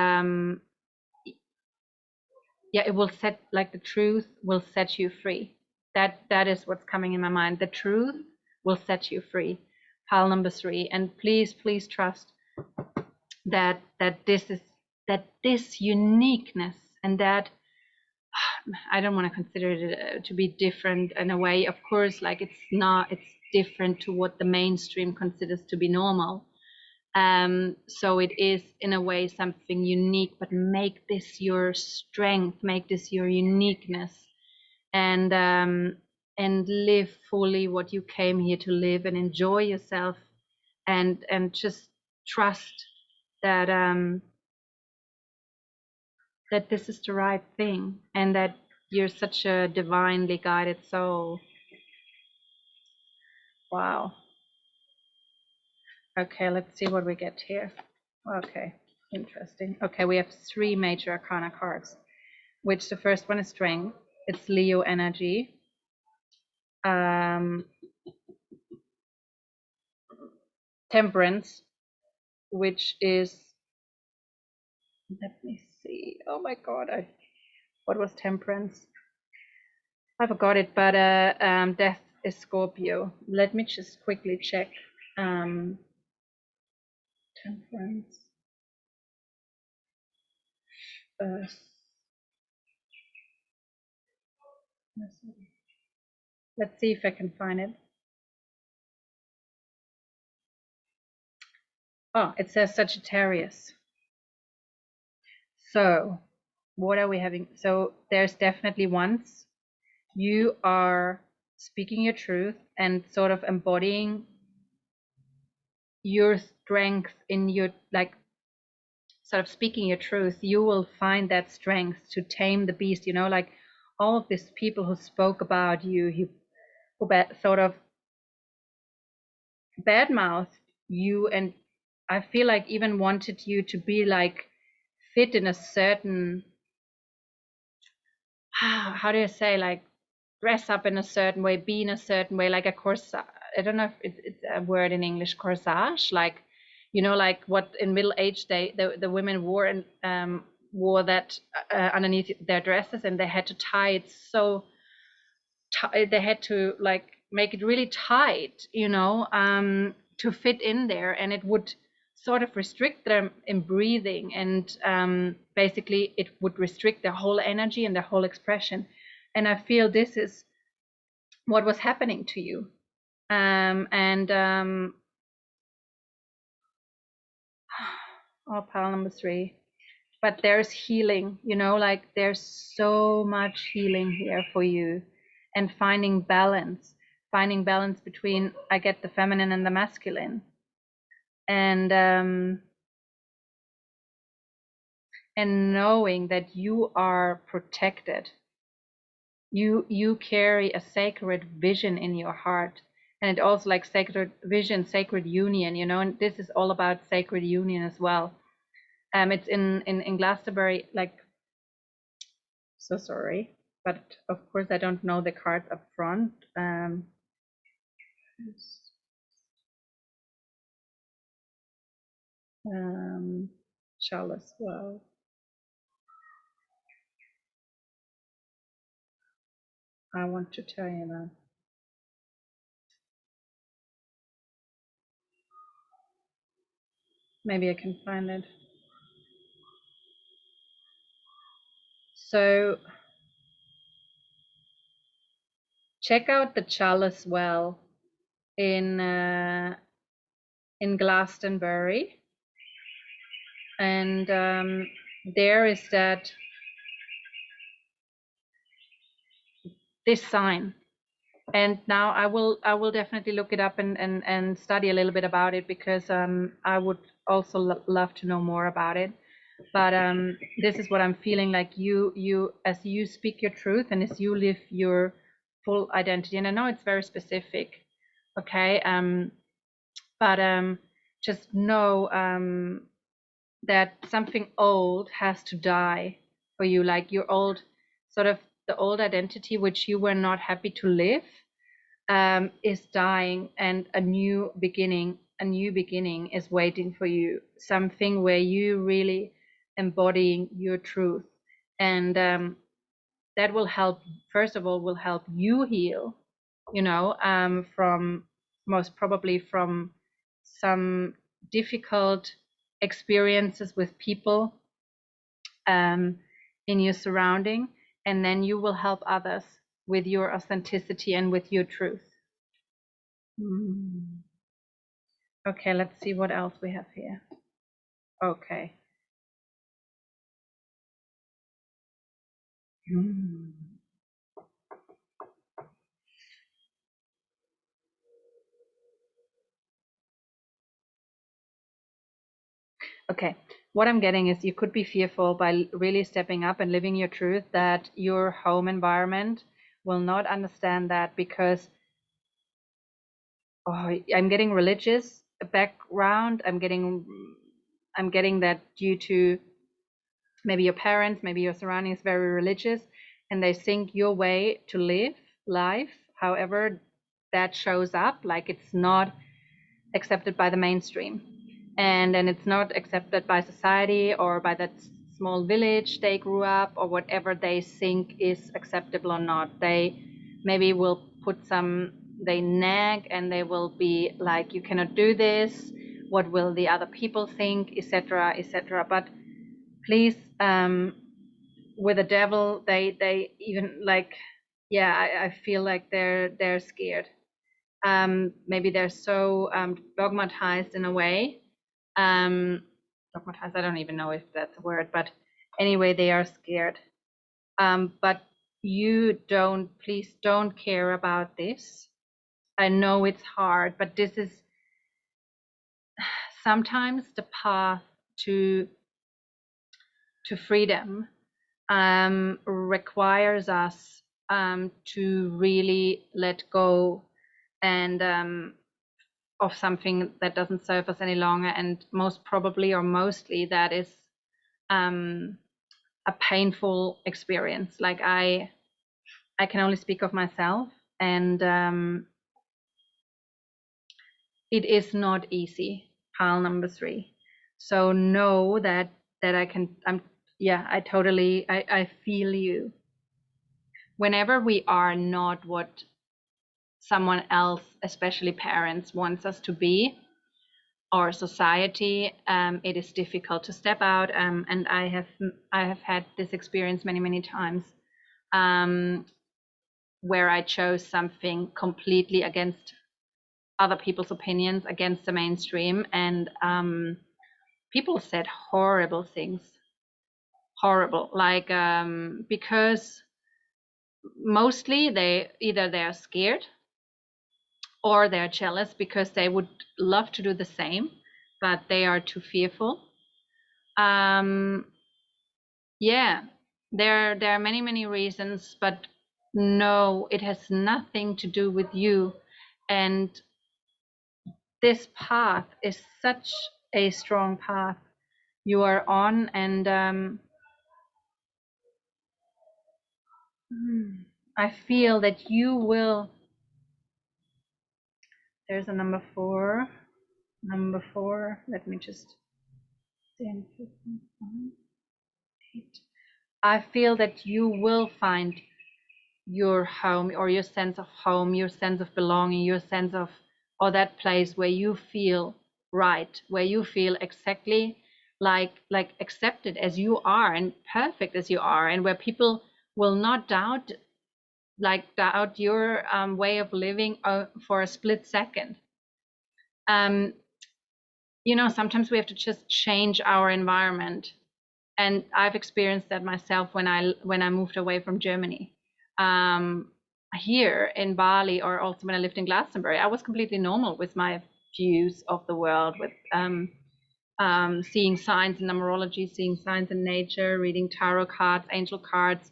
it will set, like, the truth will set you free. That is what's coming in my mind. The truth will set you free. Pile number 3. And please trust that this uniqueness, and that I don't want to consider it to be different in a way. Of course, like it's different to what the mainstream considers to be normal. So it is in a way something unique, but make this your strength, make this your uniqueness, and live fully what you came here to live, and enjoy yourself, and just trust that that this is the right thing, and that you're such a divinely guided soul. Wow. Okay, let's see what we get here. Okay, interesting. Okay, we have 3 major arcana cards, which the first one is strength. It's Leo energy. Temperance, which is, let me see. Oh my God, what was temperance? I forgot it, but death is Scorpio. Let me just quickly check. Temperance. Let's see if I can find it. Oh, it says Sagittarius. So what are we having? So there's definitely once you are speaking your truth and sort of embodying your strength in your, like, sort of speaking your truth, you will find that strength to tame the beast, like all of these people who spoke about you, who sort of badmouthed you, and I feel like even wanted you to be like fit in a certain, how do you say, like dress up in a certain way, be in a certain way, like a corsage. I don't know if it's a word in English, corsage, like, like what in Middle Age the women wore, and wore that underneath their dresses, and they had to tie it so they had to like make it really tight, to fit in there, and it would sort of restrict them in breathing, and basically it would restrict their whole energy and their whole expression. And I feel this is what was happening to you. And oh, pile number 3. But there's healing, like there's so much healing here for you, and finding balance between, I get the feminine and the masculine, and knowing that you are protected. You carry a sacred vision in your heart, and it also like sacred vision, sacred union, and this is all about sacred union as well. It's in Glastonbury, like, so sorry, but of course I don't know the cards up front. Chalice, well, I want to tell you that. Maybe I can find it. So check out the Chalice well in Glastonbury, and there is this sign. And now I will definitely look it up and study a little bit about it, because I would also love to know more about it. But this is what I'm feeling, like you as you speak your truth and as you live your full identity. And I know it's very specific, okay, but just know that something old has to die for you, like your old, sort of the old identity which you were not happy to live, is dying, and a new beginning is waiting for you, something where you really embodying your truth. And that will help, first of all, will help you heal, from, most probably, from some difficult experiences with people in your surrounding, and then you will help others with your authenticity and with your truth. Okay, let's see what else we have here. Okay. Okay, what I'm getting is you could be fearful by really stepping up and living your truth, that your home environment will not understand that, because I'm getting religious background. I'm getting that due to maybe your parents, maybe your surroundings very religious, and they think your way to live life, however that shows up, like it's not accepted by the mainstream, and then it's not accepted by society or by that small village they grew up, or whatever they think is acceptable or not. They maybe will put some, they nag, and they will be like, you cannot do this, what will the other people think, etc., etc. But please, with the devil, they even like, yeah, I feel like they're scared. Maybe they're so dogmatized in a way. Dogmatized, I don't even know if that's a word, but anyway, they are scared. But please don't care about this. I know it's hard, but this is sometimes the path to freedom. Requires us to really let go and of something that doesn't serve us any longer, and most probably or mostly that is a painful experience. Like I can only speak of myself, and it is not easy. Pile number 3. So know that I totally I feel you. Whenever we are not what someone else, especially parents, wants us to be, or society, it is difficult to step out. And I have had this experience many times, where I chose something completely against other people's opinions, against the mainstream, and people said horrible things, horrible, like because mostly they're scared or they're jealous because they would love to do the same, but they are too fearful. Yeah, there are many reasons, but no, it has nothing to do with you. And this path is such a strong path you are on, and I feel that you will. There's a number 4. Number 4. Let me just. 10, 15, 8. I feel that you will find your home, or your sense of home, your sense of belonging, your sense of, or that place where you feel right, where you feel exactly like accepted as you are and perfect as you are, and where people will not doubt your way of living for a split second. Sometimes we have to just change our environment, and I've experienced that myself when I moved away from Germany. Here in Bali, or also when I lived in Glastonbury, I was completely normal with my views of the world, with seeing signs in numerology, seeing signs in nature, reading tarot cards, angel cards,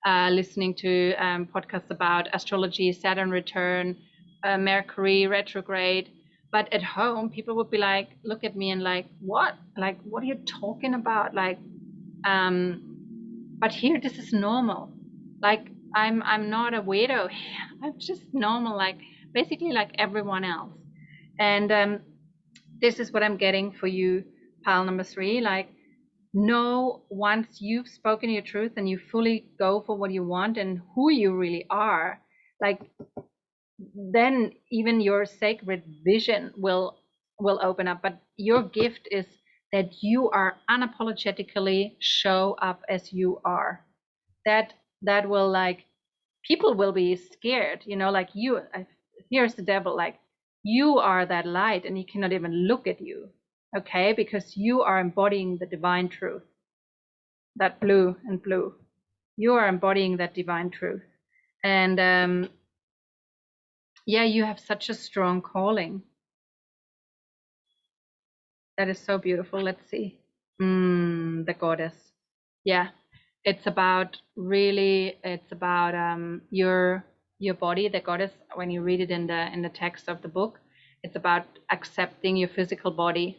listening to podcasts about astrology, Saturn return, Mercury retrograde. But at home, people would be like, look at me and like, what? Like, what are you talking about? Like, but here, this is normal. Like, I'm not a weirdo. I'm just normal, like basically like everyone else. And this is what I'm getting for you, pile number 3. Like, know, once you've spoken your truth and you fully go for what you want and who you really are, like, then even your sacred vision will open up. But your gift is that you are unapologetically show up as you are. That will, like, people will be scared, like here's the devil, like, you are that light and he cannot even look at you, okay, because you are embodying the divine truth. That blue and blue, you are embodying that divine truth. And yeah, you have such a strong calling. That is so beautiful. Let's see. The goddess. Yeah, it's about your body, the goddess. When you read it in the text of the book, it's about accepting your physical body,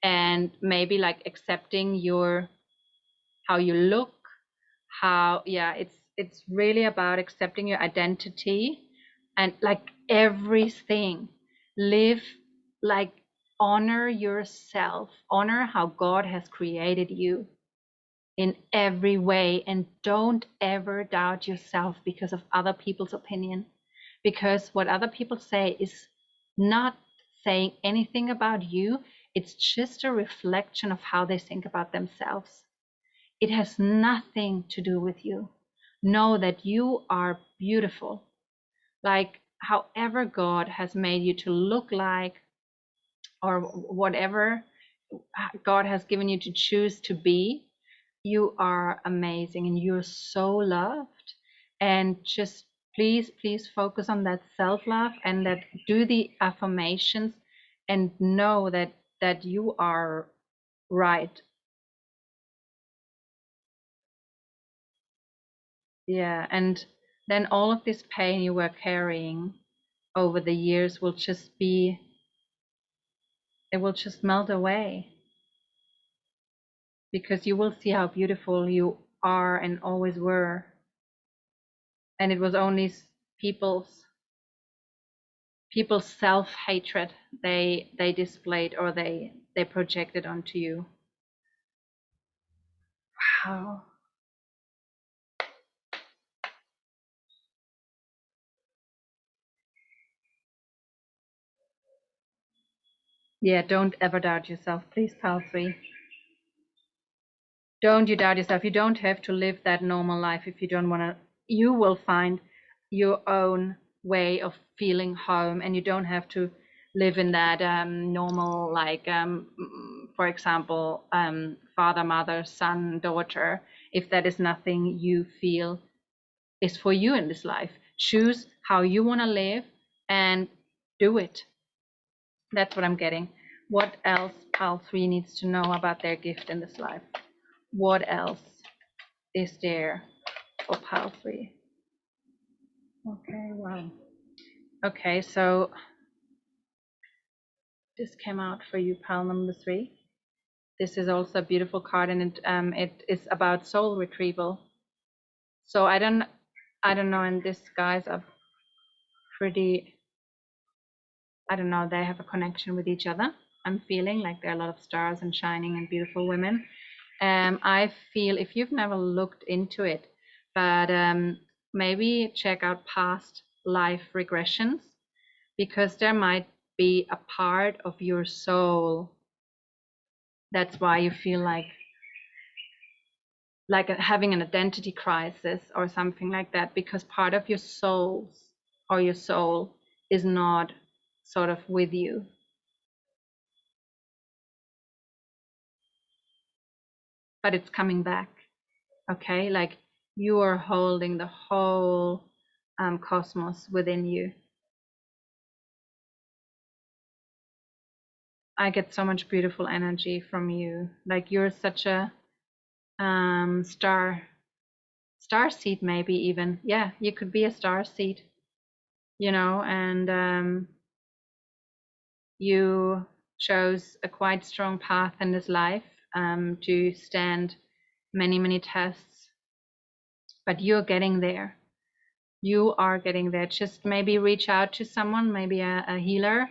and maybe like accepting how you look, it's really about accepting your identity, and like everything, live, like, honor yourself, honor how God has created you in every way, and don't ever doubt yourself because of other people's opinion, because what other people say is not saying anything about you. It's just a reflection of how they think about themselves. It has nothing to do with you. Know that you are beautiful. Like, however God has made you to look like, or whatever God has given you to choose to be, you are amazing and you're so loved. And just please focus on that self-love, and that do the affirmations, and know that you are right. Yeah. And then all of this pain you were carrying over the years will just melt away, because you will see how beautiful you are and always were. And it was only people's self-hatred they displayed, or they projected onto you. Wow. Yeah, don't ever doubt yourself, please, pal 3. Don't you doubt yourself. You don't have to live that normal life if you don't want to. You will find your own way of feeling home, and you don't have to live in that normal, like, for example, father, mother, son, daughter, if that is nothing you feel is for you in this life. Choose how you want to live and do it. That's what I'm getting. What else pal 3 needs to know about their gift in this life? What else is there for pal 3? Okay, wow. Okay, so this came out for you, pal number 3. This is also a beautiful card, and it is about soul retrieval. So I don't know, and these guys are pretty, I don't know, they have a connection with each other. I'm feeling like there are a lot of stars and shining and beautiful women. I feel, if you've never looked into it, but maybe check out past life regressions, because there might be a part of your soul. That's why you feel like having an identity crisis or something like that, because part of your soul is not sort of with you. But it's coming back. Okay, like you are holding the whole cosmos within you. I get so much beautiful energy from you. Like you're such a star seed, maybe even. Yeah, you could be a star seed, and you chose a quite strong path in this life to stand many tests, but you're getting there. You are getting there. Just maybe reach out to someone, maybe a healer,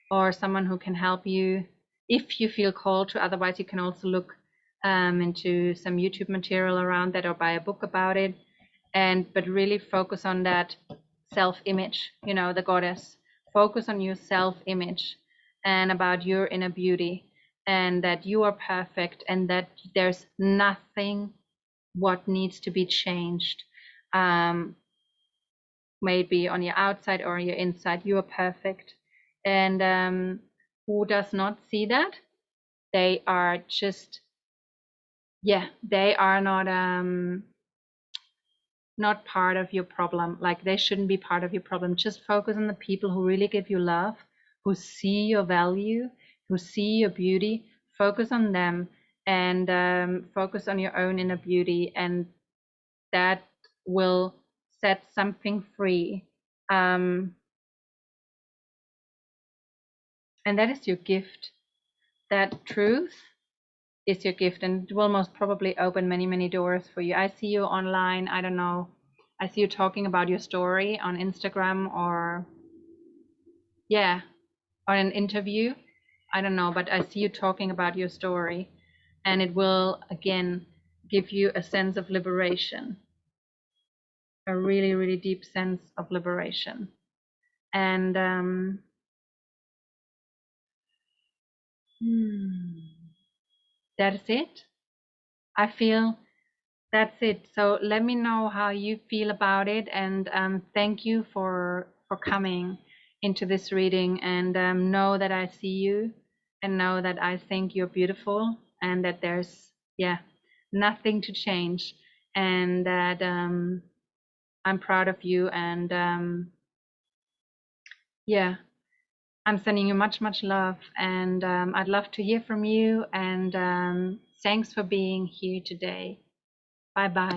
or someone who can help you if you feel called to. Otherwise, you can also look into some YouTube material around that, or buy a book about it. But really focus on that self-image, the goddess. Focus on your self-image and about your inner beauty, and that you are perfect, and that there's nothing what needs to be changed. Maybe on your outside or your inside, you are perfect. And who does not see that, they are just, they are not part of your problem. Like, they shouldn't be part of your problem. Just focus on the people who really give you love, who see your value, who see your beauty. Focus on them, and focus on your own inner beauty, and that will set something free. And that is your gift. That truth is your gift, and it will most probably open many doors for you. I see you online. I don't know. I see you talking about your story on Instagram, or or an interview. I don't know, but I see you talking about your story, and it will again give you a sense of liberation, a really deep sense of liberation. And That's it. I feel that's it. So let me know how you feel about it, and thank you for coming into this reading. And know that I see you, and know that I think you're beautiful, and that there's nothing to change, and that I'm proud of you, and yeah, I'm sending you much love, and I'd love to hear from you. And thanks for being here today. Bye bye.